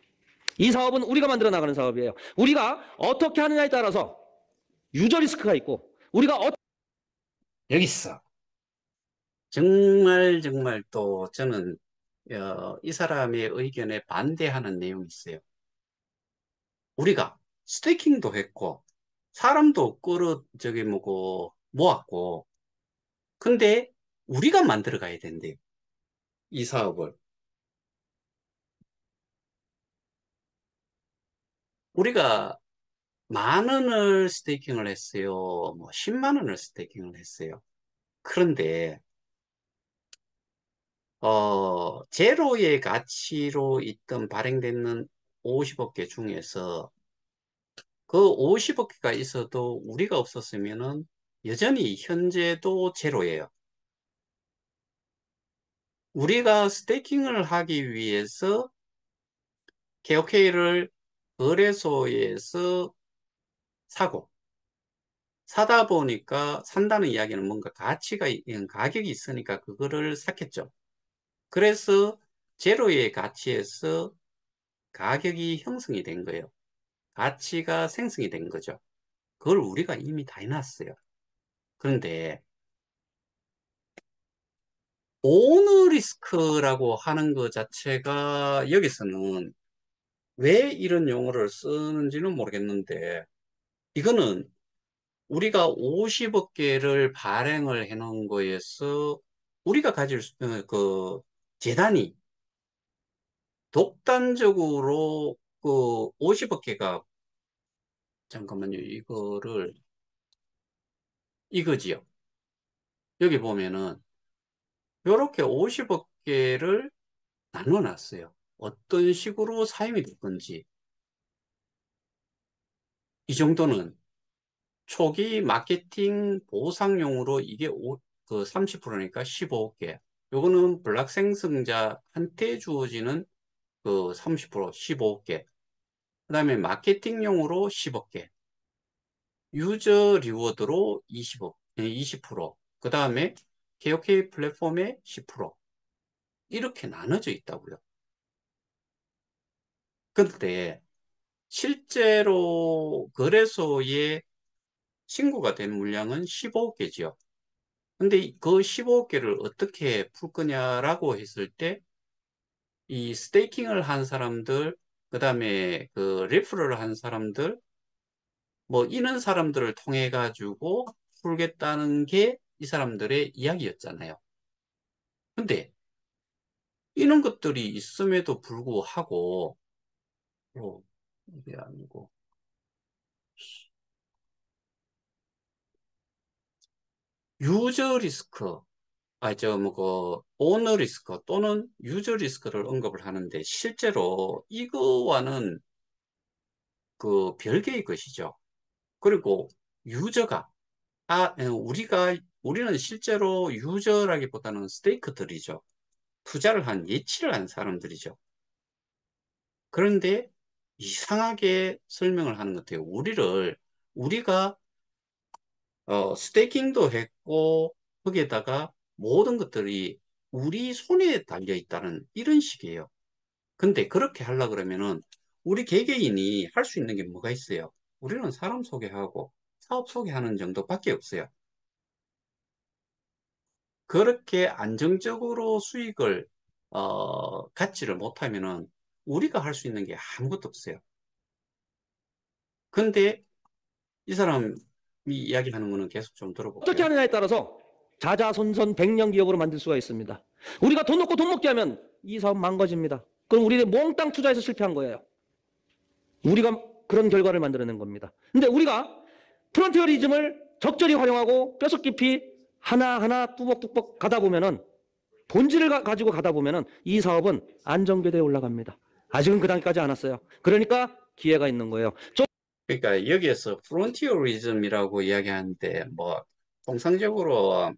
S2: 이 사업은 우리가 만들어 나가는 사업이에요. 우리가 어떻게 하느냐에 따라서 유저 리스크가 있고, 우리가
S1: 여기 있어. 정말 또 저는 이 사람의 의견에 반대하는 내용이 있어요. 우리가 스테이킹도 했고 사람도 저기 뭐고 모았고 근데 우리가 만들어 가야 된대요. 이 사업을. 우리가 10,000원을 스테이킹을 했어요. 뭐 10만 원을 스테이킹을 했어요. 그런데 제로의 가치로 있던 발행되는 50억 개 중에서 그 50억 개가 있어도 우리가 없었으면은 여전히 현재도 제로예요. 우리가 스테이킹을 하기 위해서 KOK를 거래소에서 사고 사다 보니까 산다는 이야기는 뭔가 가격이 있으니까 그거를 샀겠죠. 그래서 제로의 가치에서 가격이 형성이 된 거예요. 가치가 생성이 된 거죠. 그걸 우리가 이미 다 해놨어요. 그런데 오너 리스크라고 하는 것 자체가 여기서는 왜 이런 용어를 쓰는지는 모르겠는데 이거는 우리가 50억 개를 발행을 해 놓은 거에서 우리가 가질 수, 그 재단이 독단적으로 그 50억 개가 잠깐만요. 이거지요. 여기 보면은 이렇게 50억 개를 나눠 놨어요. 어떤 식으로 사용이 될 건지 이 정도는 초기 마케팅 보상용으로 이게 그 30%니까 15억 개. 요거는 블락 생성자한테 주어지는 그 30%, 15억 개. 그 다음에 마케팅용으로 10억 개. 유저 리워드로 20%. 그 다음에 KOK 플랫폼에 10%. 이렇게 나눠져 있다고요. 근데 실제로 거래소에 신고가 된 물량은 15억 개지요. 근데 그 15개를 어떻게 풀 거냐라고 했을 때, 이 스테이킹을 한 사람들, 그 다음에 그 리프를 한 사람들, 뭐 이런 사람들을 통해 가지고 풀겠다는 게 이 사람들의 이야기였잖아요. 근데 이런 것들이 있음에도 불구하고, 이게 아니고, 유저 리스크, 오너 리스크 또는 유저 리스크를 언급을 하는데 실제로 이거와는 그 별개의 것이죠. 그리고 유저가 우리는 실제로 유저라기보다는 스테이크들이죠. 투자를 한 예치를 한 사람들이죠. 그런데 이상하게 설명을 하는 것 같아요. 우리가 스테이킹도 했고 거기에다가 모든 것들이 우리 손에 달려 있다는 이런 식이에요. 근데 그렇게 하려 그러면은 우리 개개인이 할 수 있는 게 뭐가 있어요? 우리는 사람 소개하고 사업 소개하는 정도밖에 없어요. 그렇게 안정적으로 수익을 갖지를 못하면은 우리가 할 수 있는 게 아무것도 없어요. 근데 이 사람이 이야기하는 거는 계속 좀
S2: 어떻게
S1: 들어볼게요.
S2: 하느냐에 따라서 자자손손 백년 기업으로 만들 수가 있습니다. 우리가 돈 넣고 돈 먹게 하면 이 사업 망가집니다. 그럼 우리는 몽땅 투자해서 실패한 거예요. 우리가 그런 결과를 만들어낸 겁니다. 근데 우리가 프론티어리즘을 적절히 활용하고 뼛속 깊이 하나하나 뚜벅뚜벅 가다 보면은 본질을 가지고 가다 보면은 이 사업은 안정궤도에 올라갑니다. 아직은 그 단계까지 안 왔어요. 그러니까 기회가 있는 거예요.
S1: 그러니까 여기에서 프론티어리즘이라고 이야기하는데 뭐 통상적으로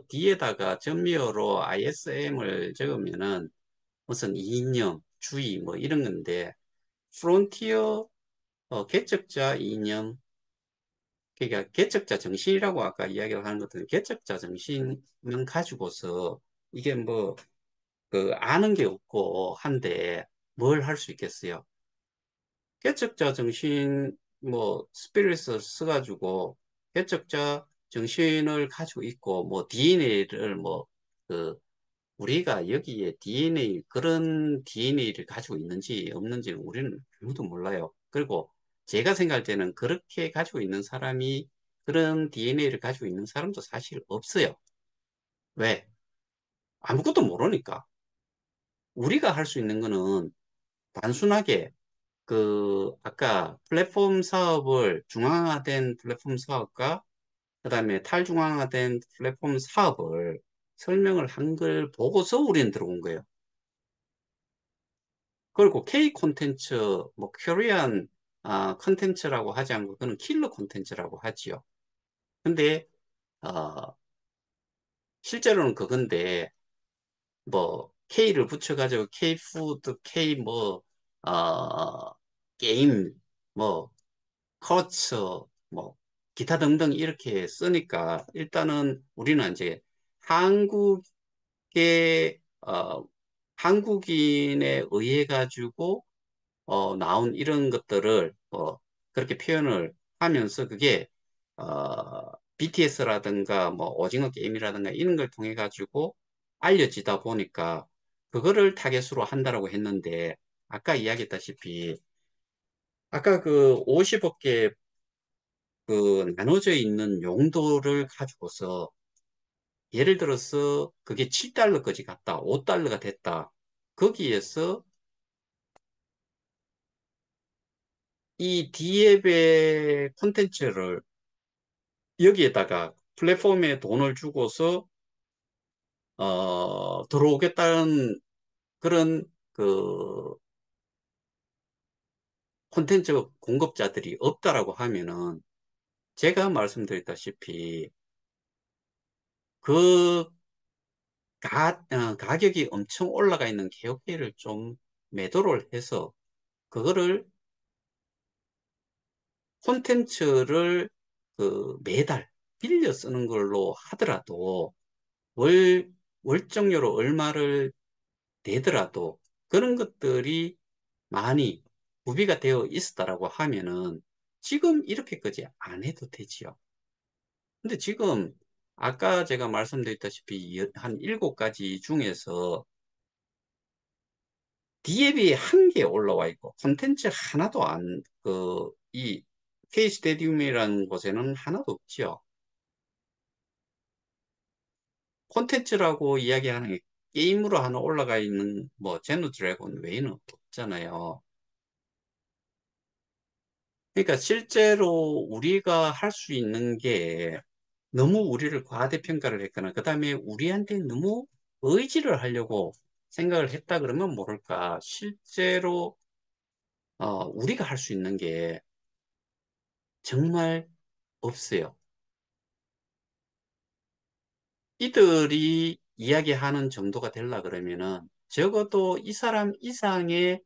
S1: 뒤에다가 전미어로 ISM을 적으면은 무슨 이념, 주의 뭐 이런 건데 프론티어 개척자 이념, 그러니까 개척자 정신이라고 아까 이야기를 하는 것들은 개척자 정신을 가지고서 이게 뭐 아는 게 없고 한데 뭘 할 수 있겠어요? 개척자 정신 스피릿을 써가지고 개척자 정신을 가지고 있고 뭐 DNA를 우리가 여기에 그런 DNA를 가지고 있는지 없는지는 우리는 아무도 몰라요. 그리고 제가 생각할 때는 그렇게 가지고 있는 사람이 그런 DNA를 가지고 있는 사람도 사실 없어요. 왜? 아무것도 모르니까. 우리가 할 수 있는 거는 단순하게 아까 플랫폼 사업을 중앙화된 플랫폼 사업과 그다음에 탈중앙화된 플랫폼 사업을 설명을 한 걸 보고서 우리는 들어온 거예요. 그리고 K 콘텐츠, 코리안 콘텐츠라고 하지 않고 그는 킬러 콘텐츠라고 하지요. 근데 어, 실제로는 그건데 K를 붙여가지고 K 푸드, K 게임, 뭐 커츠, 뭐 기타 등등 이렇게 쓰니까 일단은 우리는 이제 한국의 한국인에 의해 가지고 나온 이런 것들을 그렇게 표현을 하면서 그게 BTS라든가 뭐 오징어 게임이라든가 이런 걸 통해 가지고 알려지다 보니까 그거를 타겟으로 한다라고 했는데 아까 이야기했다시피 아까 그 50억 개 그 나눠져 있는 용도를 가지고서 예를 들어서 그게 7달러까지 갔다, 5달러가 됐다. 거기에서 이 D앱의 콘텐츠를 여기에다가 플랫폼에 돈을 주고서 들어오겠다는 그런 그 콘텐츠 공급자들이 없다라고 하면은 제가 말씀드렸다시피 그 가격이 엄청 올라가 있는 개업계를 좀 매도를 해서 그거를 콘텐츠를 그 매달 빌려 쓰는 걸로 하더라도 월 월정료로 얼마를 내더라도 그런 것들이 많이 구비가 되어 있었다라고 하면은 지금 이렇게까지 안 해도 되지요. 근데 지금 아까 제가 말씀드렸다시피 한 7가지 중에서 D앱이 한 개 올라와 있고 콘텐츠 하나도 이 K 스테디움이라는 곳에는 하나도 없지요. 콘텐츠라고 이야기하는 게 게임으로 하나 올라가 있는 뭐 제노 드래곤 외에는 없잖아요. 그러니까 실제로 우리가 할 수 있는 게 너무 우리를 과대평가를 했거나 그다음에 우리한테 너무 의지를 하려고 생각을 했다 그러면 모를까 실제로 우리가 할 수 있는 게 정말 없어요. 이들이 이야기하는 정도가 되려 그러면은 적어도 이 사람 이상의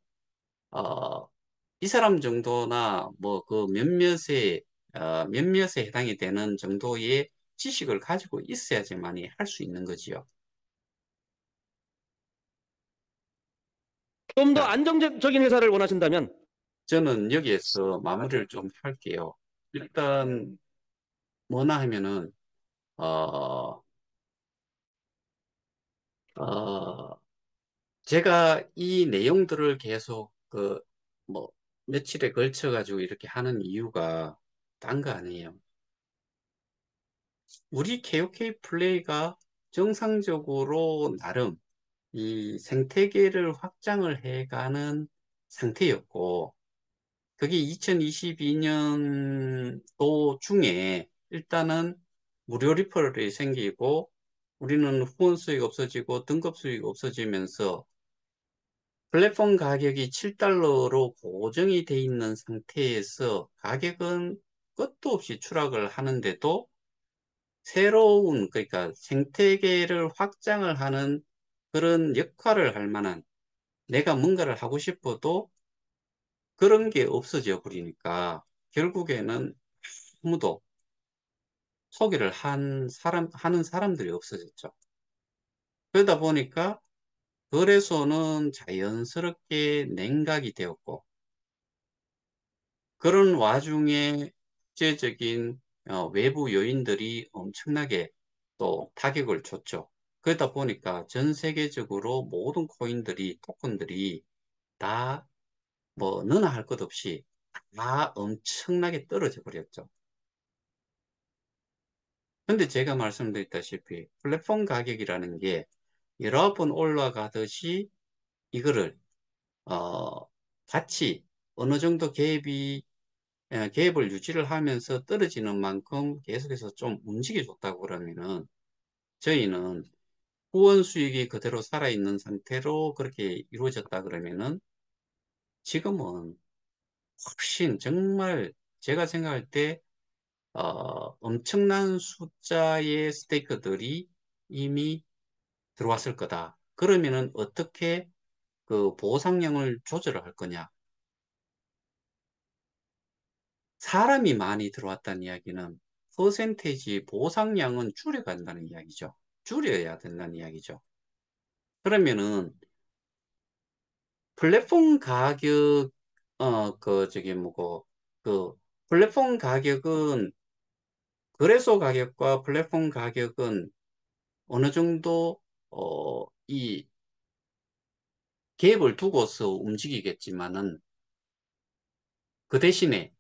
S1: 어, 이 사람 정도나 뭐 그 몇몇에 해당이 되는 정도의 지식을 가지고 있어야지만이 할 수 있는 거지요.
S2: 좀 더
S1: 자,
S2: 안정적인 회사를 원하신다면
S1: 저는 여기에서 마무리를 좀 할게요. 일단 뭐나 하면은 어, 어, 제가 이 내용들을 계속 뭐 며칠에 걸쳐 가지고 이렇게 하는 이유가 딴 거 아니에요. 우리 KOK 플레이가 정상적으로 나름 이 생태계를 확장을 해가는 상태였고, 그게 2022년도 중에 일단은 무료 리퍼럴이 생기고, 우리는 후원 수익 없어지고 등급 수익 없어지면서 플랫폼 가격이 7달러로 고정이 돼 있는 상태에서 가격은 끝도 없이 추락을 하는데도 새로운, 그러니까 생태계를 확장을 하는 그런 역할을 할 만한 내가 뭔가를 하고 싶어도 그런 게 없어져 버리니까 결국에는 아무도 소개를 하는 사람들이 없어졌죠. 그러다 보니까 거래소는 자연스럽게 냉각이 되었고 그런 와중에 국제적인 외부 요인들이 엄청나게 또 타격을 줬죠. 그러다 보니까 전 세계적으로 모든 토큰들이 다 뭐 너나 할 것 없이 다 엄청나게 떨어져 버렸죠. 근데 제가 말씀드렸다시피 플랫폼 가격이라는 게 여러 번 올라가듯이 이거를 어, 같이 어느 정도 갭을 유지를 하면서 떨어지는 만큼 계속해서 좀 움직여줬다고 그러면은 저희는 후원 수익이 그대로 살아있는 상태로 그렇게 이루어졌다 그러면은 지금은 훨씬 정말 제가 생각할 때 엄청난 숫자의 스테이크들이 이미 들어왔을 거다. 그러면은 어떻게 그 보상량을 조절을 할 거냐? 사람이 많이 들어왔다는 이야기는 퍼센테이지 보상량은 줄여간다는 이야기죠. 줄여야 된다는 이야기죠. 그러면은 플랫폼 가격, 뭐고, 그, 플랫폼 가격은, 거래소 가격과 플랫폼 가격은 어느 정도, 이 갭을 두고서 움직이겠지만은, 그 대신에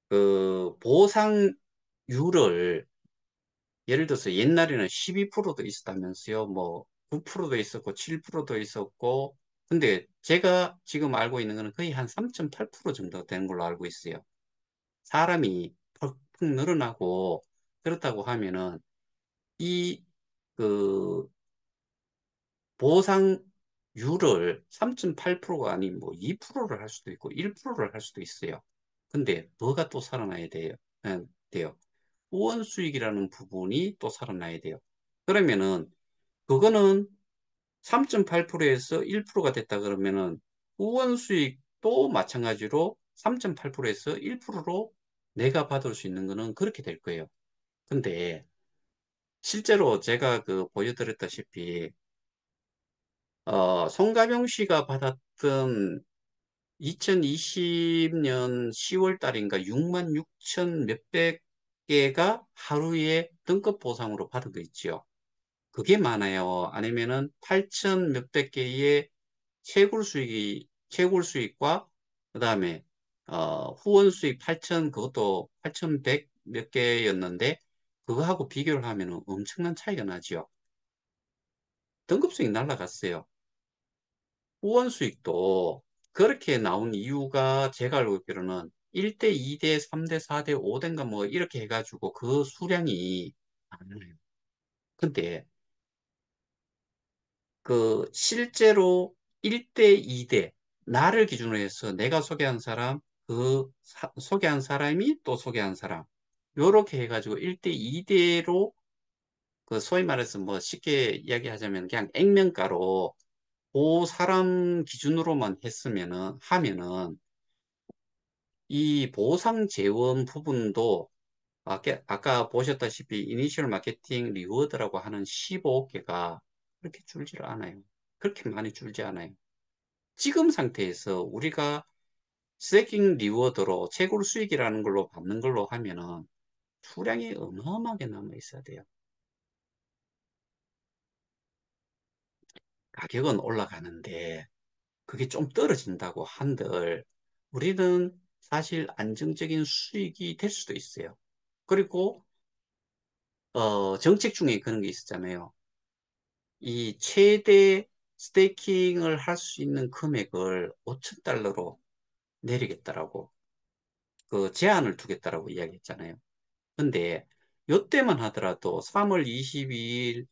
S1: 그 보상률을 예를 들어서 옛날에는 12%도 있었다면서요. 뭐 9%도 있었고 7%도 있었고 근데 제가 지금 알고 있는 거는 거의 한 3.8% 정도 되는 걸로 알고 있어요. 사람이 퍽퍽 늘어나고 그렇다고 하면은 이 그 보상률을 3.8%가 아닌 뭐 2%를 할 수도 있고 1%를 할 수도 있어요. 근데 뭐가 또 살아나야 돼요? 돼요. 후원 수익이라는 부분이 또 살아나야 돼요. 그러면은 그거는 3.8%에서 1%가 됐다 그러면은 후원 수익도 마찬가지로 3.8%에서 1%로 내가 받을 수 있는 거는 그렇게 될 거예요. 근데 실제로 제가 그 보여드렸다시피 송가병 씨가 받았던 2020년 10월 달인가 6만 6천 몇백 개가 하루에 등급 보상으로 받은 거 있죠. 그게 많아요. 아니면은 8천 몇백 개의 채굴 수익과 그다음에 후원 수익 8천 그것도 8,100 몇 개였는데 그거하고 비교를 하면 엄청난 차이가 나죠. 등급 수익 날라갔어요. 후원 수익도 그렇게 나온 이유가 제가 알고 있기로는 1대, 2대, 3대, 4대, 5대인가 뭐 이렇게 해가지고 그 수량이 많아요. 근데 그 실제로 1대, 2대 나를 기준으로 해서 내가 소개한 사람, 소개한 사람이 또 소개한 사람 요렇게 해가지고 1대, 2대로 그 소위 말해서 뭐 쉽게 이야기하자면 그냥 액면가로 그 사람 기준으로만 하면은 이 보상 재원 부분도 아까 보셨다시피 이니셜 마케팅 리워드라고 하는 15개가 그렇게 줄지를 않아요. 그렇게 많이 줄지 않아요. 지금 상태에서 우리가 스태킹 리워드로 채굴 수익이라는 걸로 받는 걸로 하면은 수량이 어마어마하게 남아 있어야 돼요. 가격은 올라가는데 그게 좀 떨어진다고 한들 우리는 사실 안정적인 수익이 될 수도 있어요. 그리고 정책 중에 그런 게 있었잖아요. 이 최대 스테이킹을 할 수 있는 금액을 5천 달러로 내리겠다라고 그 제한을 두겠다라고 이야기했잖아요. 근데 요때만 하더라도 3월 22일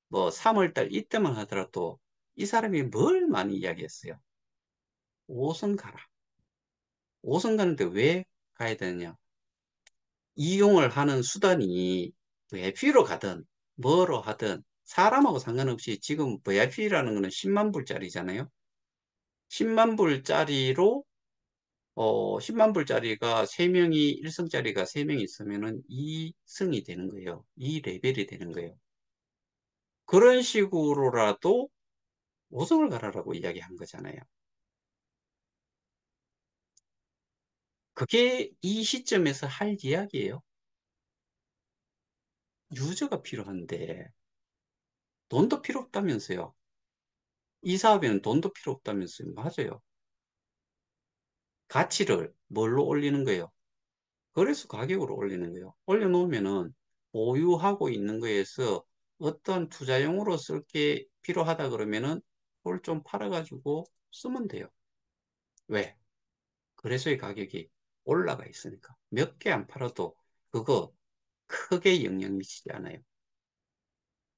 S1: 뭐 3월 달 이때만 하더라도 이 사람이 뭘 많이 이야기했어요. 5선 가라. 5선 가는데 왜 가야 되느냐? 이용을 하는 수단이 VIP로 가든 뭐로 하든 사람하고 상관없이 지금 VIP라는 거는 10만 불짜리잖아요. 10만 불짜리로 10만 불짜리가 3명이 1성짜리가 3명이 있으면은 2성이 되는 거예요. 2레벨이 되는 거예요. 그런 식으로라도 5성을 가라라고 이야기한 거잖아요. 그게 이 시점에서 할 이야기예요. 유저가 필요한데 돈도 필요 없다면서요. 이 사업에는 돈도 필요 없다면서요. 맞아요. 가치를 뭘로 올리는 거예요? 그래서 가격으로 올리는 거예요. 올려놓으면은 보유하고 있는 거에서 어떤 투자용으로 쓸 게 필요하다 그러면은 그걸 좀 팔아가지고 쓰면 돼요. 왜? 그래서의 가격이 올라가 있으니까. 몇 개 안 팔아도 그거 크게 영향 미치지 않아요.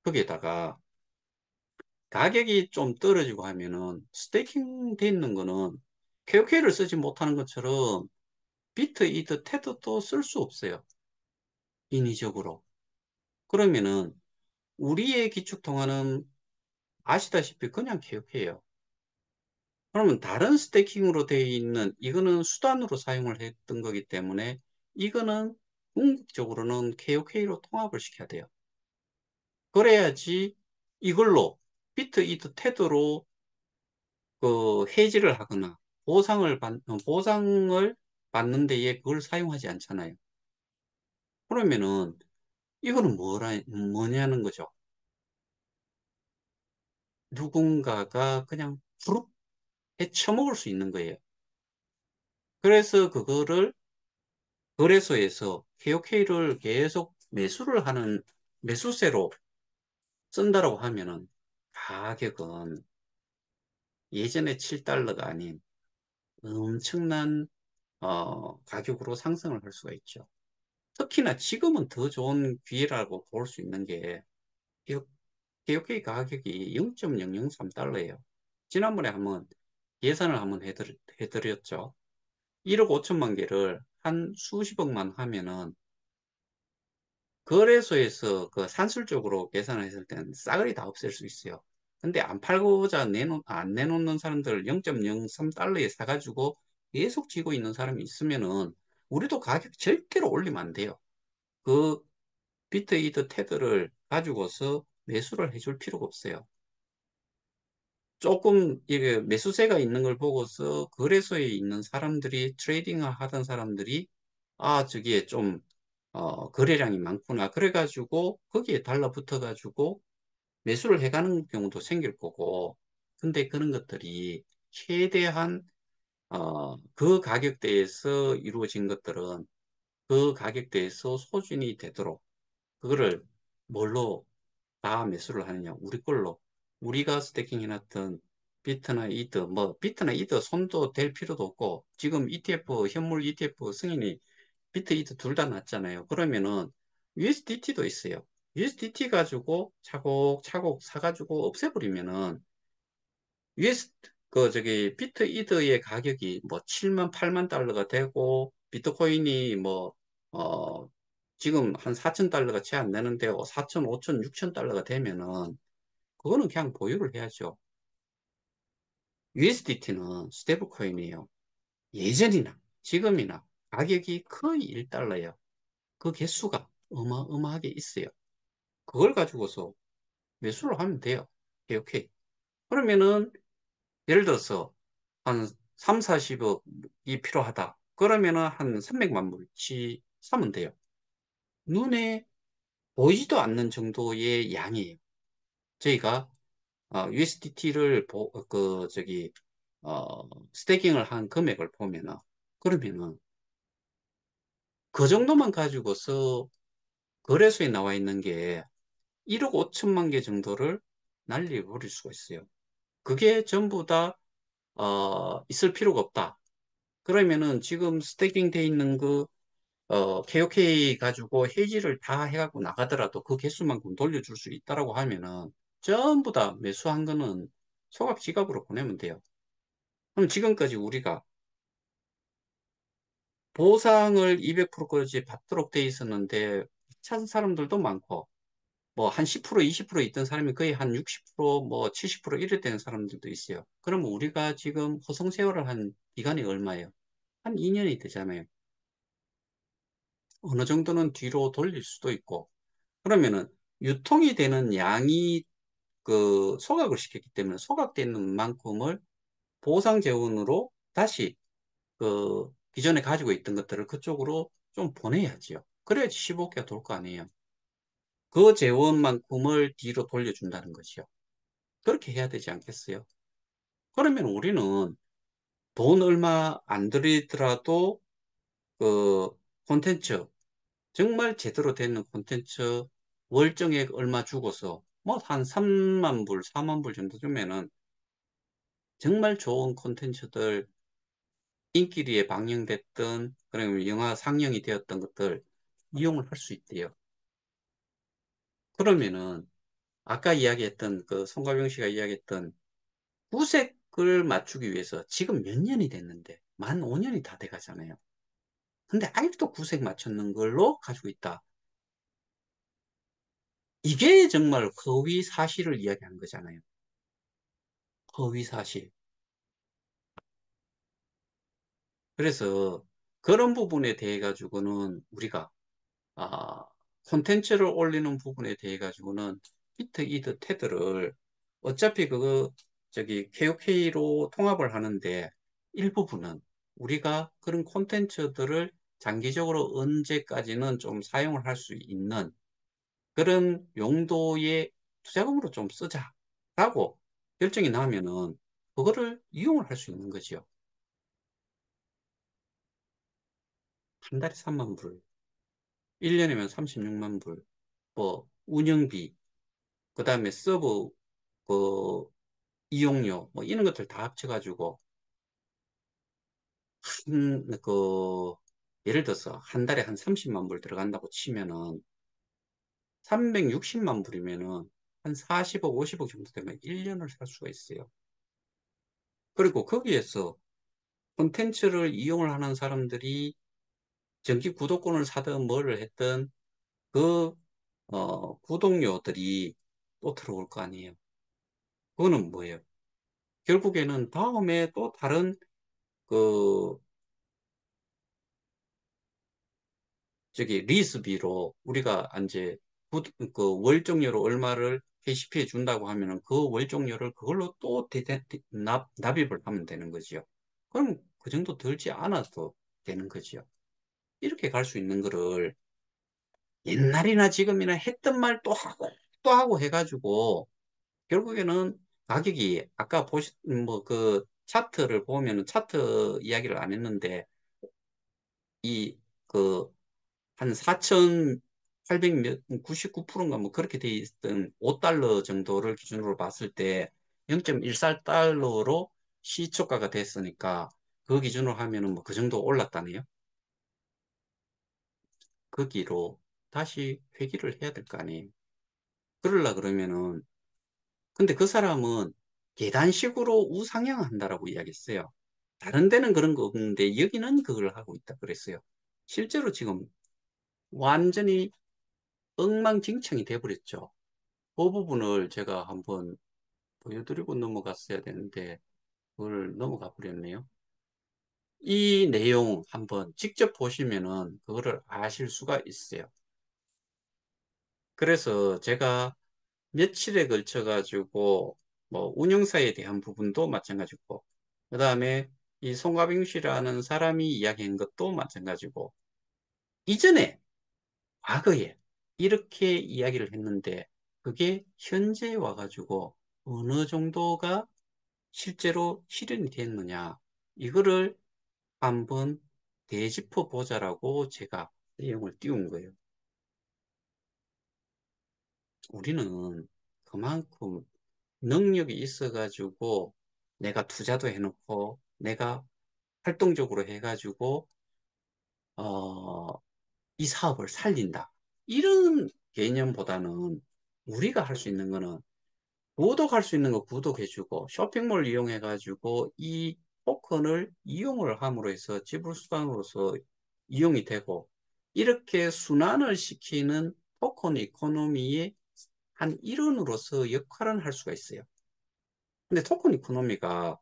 S1: 거기에다가 가격이 좀 떨어지고 하면은 스테이킹 돼 있는 거는 KOK를 쓰지 못하는 것처럼 비트, 이트, 테드도 쓸 수 없어요. 인위적으로. 그러면은 우리의 기축통화는 아시다시피 그냥 KOK예요. 그러면 다른 스테이킹으로 되어 있는 이거는 수단으로 사용을 했던 거기 때문에 이거는 궁극적으로는 KOK로 통합을 시켜야 돼요. 그래야지 이걸로 비트, 이트, 테드로 그 해지를 하거나 보상을 받는 데에 그걸 사용하지 않잖아요. 그러면은 이거는 뭐냐는 거죠. 누군가가 그냥 푸르 해쳐먹을 수 있는 거예요. 그래서 그거를 거래소에서 KOK를 계속 매수를 하는 매수세로 쓴다라고 하면은 가격은 예전에 7달러가 아닌 엄청난 가격으로 상승을 할 수가 있죠. 특히나 지금은 더 좋은 기회라고 볼 수 있는 게 KOK 가격이 0.003달러예요. 지난번에 한번 계산을 한번 해드렸죠. 1억 5천만 개를 한 수십억만 하면은 거래소에서 그 산술적으로 계산을 했을 때는 싸그리 다 없앨 수 있어요. 근데 안 팔고자 안 내놓는 사람들 0.03달러에 사가지고 계속 쥐고 있는 사람이 있으면은 우리도 가격 절대로 올리면 안 돼요. 그 비트이드 테드를 가지고서 매수를 해줄 필요가 없어요. 조금 이게 매수세가 있는 걸 보고서 거래소에 있는 사람들이 트레이딩을 하던 사람들이 저기에 좀 거래량이 많구나 그래가지고 거기에 달라붙어 가지고 매수를 해가는 경우도 생길 거고 근데 그런 것들이 최대한 그 가격대에서 이루어진 것들은 그 가격대에서 소진이 되도록 그거를 뭘로 다 매수를 하느냐 우리 걸로 우리가 스태킹 해놨던 비트나 이드 뭐 비트나 이드 손도 댈 필요도 없고 지금 ETF 현물 ETF 승인이 비트 이드 둘 다 났잖아요. 그러면은 USDT도 있어요. USDT 가지고 차곡차곡 사가지고 없애버리면은 US 저기 비트 이더의 가격이 뭐 7만 8만 달러가 되고 비트코인이 뭐 지금 한 4천 달러가 채 안 되는데 4천, 5천, 6천 달러가 되면은 그거는 그냥 보유를 해야죠. USDT는 스테이블 코인이에요. 예전이나 지금이나 가격이 거의 1달러예요. 그 개수가 어마어마하게 있어요. 그걸 가지고서 매수를 하면 돼요. 오케이, 오케이. 그러면은 예를 들어서 한 3, 40억이 필요하다. 그러면은 한 300만 불치 사면 돼요. 눈에 보이지도 않는 정도의 양이에요. 저희가 USDT를 스태킹을 한 금액을 보면은 그러면은 그 정도만 가지고서 거래소에 나와 있는 게 1억 5천만 개 정도를 날려버릴 수가 있어요. 그게 전부 다 있을 필요가 없다. 그러면은 지금 스태킹 돼 있는 그 KOK 가지고 해지를 다 해갖고 나가더라도 그 개수만큼 돌려줄 수 있다라고 하면은 전부 다 매수한 거는 소각 지갑으로 보내면 돼요. 그럼 지금까지 우리가 보상을 200%까지 받도록 돼 있었는데 찬 사람들도 많고 뭐 한 10%, 20% 있던 사람이 거의 한 60%, 뭐 70% 이래 되는 사람들도 있어요. 그러면 우리가 지금 호송세월을 한 기간이 얼마예요? 한 2년이 되잖아요. 어느 정도는 뒤로 돌릴 수도 있고 그러면은 유통이 되는 양이 그 소각을 시켰기 때문에 소각되는 만큼을 보상 재원으로 다시 그 기존에 가지고 있던 것들을 그쪽으로 좀 보내야지요. 그래야지 15개가 돌 거 아니에요. 그 재원만큼을 뒤로 돌려준다는 것이요. 그렇게 해야 되지 않겠어요? 그러면 우리는 돈 얼마 안 들이더라도 그 콘텐츠 정말 제대로 되는 콘텐츠 월정액 얼마 주고서 뭐 한 3만 불, 4만 불 정도 주면은 정말 좋은 콘텐츠들 인기리에 방영됐던 그리고 영화 상영이 되었던 것들 이용을 할 수 있대요. 그러면은 아까 이야기했던 그 송가병 씨가 이야기했던 구색을 맞추기 위해서 지금 몇 년이 됐는데 만 5년이 다 돼가잖아요. 근데 아직도 구색 맞추는 걸로 가지고 있다. 이게 정말 허위 사실을 이야기하는 거잖아요. 허위 사실. 그래서 그런 부분에 대해 가지고는 우리가 아, 콘텐츠를 올리는 부분에 대해 가지고는 히트, 이드, 테드를 어차피 그거 저기 KOK로 통합을 하는데 일부분은 우리가 그런 콘텐츠들을 장기적으로 언제까지는 좀 사용을 할 수 있는 그런 용도의 투자금으로 좀 쓰자라고 결정이 나면은 그거를 이용을 할 수 있는 거죠. 한 달에 3만 불, 1년이면 36만 불, 뭐 운영비, 그 다음에 서버 그 이용료 뭐 이런 것들 다 합쳐가지고 그 예를 들어서 한 달에 한 30만 불 들어간다고 치면은 360만 불이면은 한 40억, 50억 정도 되면 1년을 살 수가 있어요. 그리고 거기에서 콘텐츠를 이용을 하는 사람들이 정기 구독권을 사든 뭐를 했든 그 구독료들이 또 들어올 거 아니에요. 그거는 뭐예요? 결국에는 다음에 또 다른 그 저기 리스비로 우리가 이제 그 월정료로 얼마를 회시해 준다고 하면은 그 월정료를 그걸로 또 납입을 하면 되는 거지요. 그럼 그 정도 들지 않아도 되는 거지요. 이렇게 갈 수 있는 거를 옛날이나 지금이나 했던 말 또 하고 해가지고 결국에는 가격이 아까 뭐 그 차트를 보면은 차트 이야기를 안 했는데 이 그 한 4,899%인가 뭐 그렇게 돼 있던 5달러 정도를 기준으로 봤을 때 0.14달러로 시초가가 됐으니까 그 기준으로 하면은 뭐 그 정도 올랐다네요. 거기로 다시 회귀를 해야 될 거 아니에요. 그러려 그러면은 근데 그 사람은 계단식으로 우상향한다라고 이야기했어요. 다른 데는 그런 거 없는데 여기는 그걸 하고 있다 그랬어요. 실제로 지금 완전히 엉망진창이 돼버렸죠. 그 부분을 제가 한번 보여드리고 넘어갔어야 되는데 그걸 넘어가 버렸네요. 이 내용 한번 직접 보시면은 그거를 아실 수가 있어요. 그래서 제가 며칠에 걸쳐 가지고 뭐 운영사에 대한 부분도 마찬가지고 그 다음에 이 송가빙 씨라는 사람이 이야기한 것도 마찬가지고 이전에 과거에 이렇게 이야기를 했는데 그게 현재에 와가지고 어느 정도가 실제로 실현이 됐느냐 이거를 한번 되짚어 보자라고 제가 내용을 띄운 거예요. 우리는 그만큼 능력이 있어가지고 내가 투자도 해놓고 내가 활동적으로 해가지고 이 사업을 살린다. 이런 개념보다는 우리가 할 수 있는 거는 구독할 수 있는 거 구독해주고 쇼핑몰 이용해가지고 이 토큰을 이용을 함으로 해서 지불수단으로서 이용이 되고 이렇게 순환을 시키는 토큰 이코노미의 한 일원으로서 역할은 할 수가 있어요. 근데 토큰 이코노미가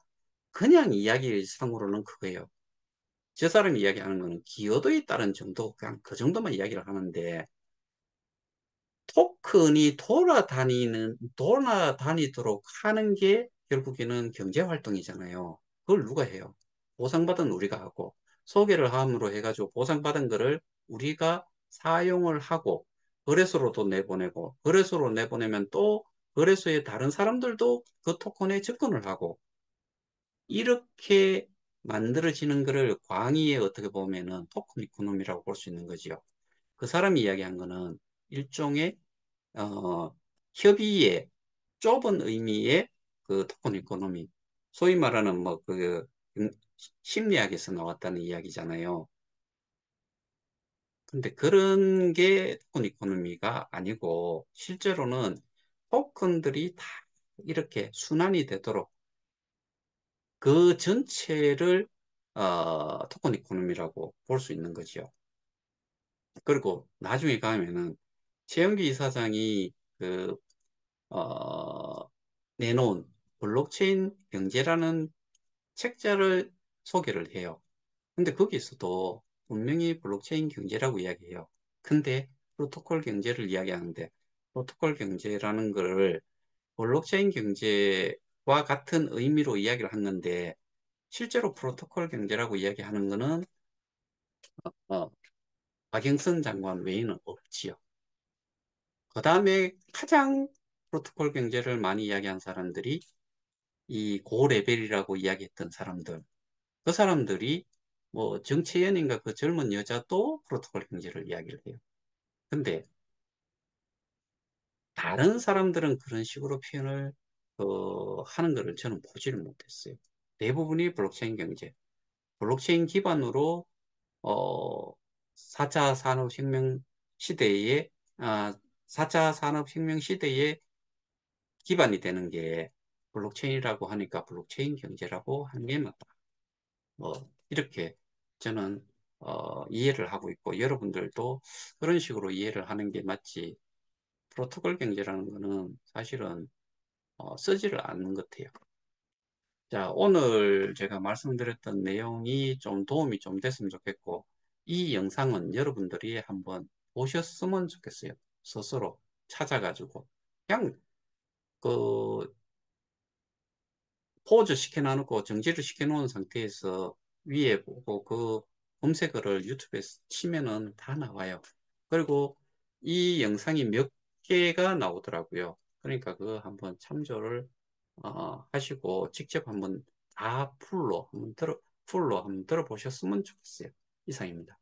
S1: 그냥 이야기상으로는 그거예요. 저 사람이 이야기하는 거는 기여도에 따른 정도, 그냥 그 정도만 이야기를 하는데 토큰이 돌아다니도록 하는 게 결국에는 경제 활동이잖아요. 그걸 누가 해요? 보상받은 우리가 하고, 소개를 함으로 해가지고 보상받은 거를 우리가 사용을 하고, 거래소로도 내보내고, 거래소로 내보내면 또 거래소의 다른 사람들도 그 토큰에 접근을 하고, 이렇게 만들어지는 거를 광의에 어떻게 보면은 토큰 이코노미라고 볼 수 있는 거죠. 그 사람이 이야기한 거는 일종의 협의의 좁은 의미의 그 토큰 이코노미, 소위 말하는 뭐 그 심리학에서 나왔다는 이야기잖아요. 근데 그런 게 토큰 이코노미가 아니고 실제로는 토큰들이 다 이렇게 순환이 되도록 그 전체를 토큰 이코노미라고 볼 수 있는 거죠. 그리고 나중에 가면은 최영기 이사장이 그 어, 내놓은 블록체인 경제라는 책자를 소개를 해요. 근데 거기서도 분명히 블록체인 경제라고 이야기해요. 근데 프로토콜 경제를 이야기하는데 프로토콜 경제라는 걸 블록체인 경제와 같은 의미로 이야기를 한 건데 실제로 프로토콜 경제라고 이야기하는 거는 어, 박영선 장관 외에는 없지요. 그 다음에 가장 프로토콜 경제를 많이 이야기한 사람들이 이 고레벨이라고 이야기했던 사람들, 그 사람들이 뭐 정채연인가 그 젊은 여자도 프로토콜 경제를 이야기를 해요. 근데 다른 사람들은 그런 식으로 표현을 하는 것을 저는 보지를 못했어요. 대부분이 블록체인 경제, 블록체인 기반으로 어, 4차 산업혁명 시대에 아, 4차 산업혁명 시대에 기반이 되는 게 블록체인이라고 하니까 블록체인 경제라고 하는 게 맞다. 이렇게 저는 이해를 하고 있고 여러분들도 그런 식으로 이해를 하는 게 맞지. 프로토콜 경제라는 거는 사실은 쓰지를 않는 것 같아요. 자, 오늘 제가 말씀드렸던 내용이 좀 도움이 좀 됐으면 좋겠고, 이 영상은 여러분들이 한번 보셨으면 좋겠어요. 스스로 찾아가지고. 그냥 그 포즈 시켜놓고 정지를 시켜놓은 상태에서 위에 보고 그 검색어를 유튜브에 치면은 다 나와요. 그리고 이 영상이 몇 개가 나오더라고요. 그러니까 그거 한번 참조를 하시고 직접 한번 다 풀로 한번 들어보셨으면 좋겠어요. 이상입니다.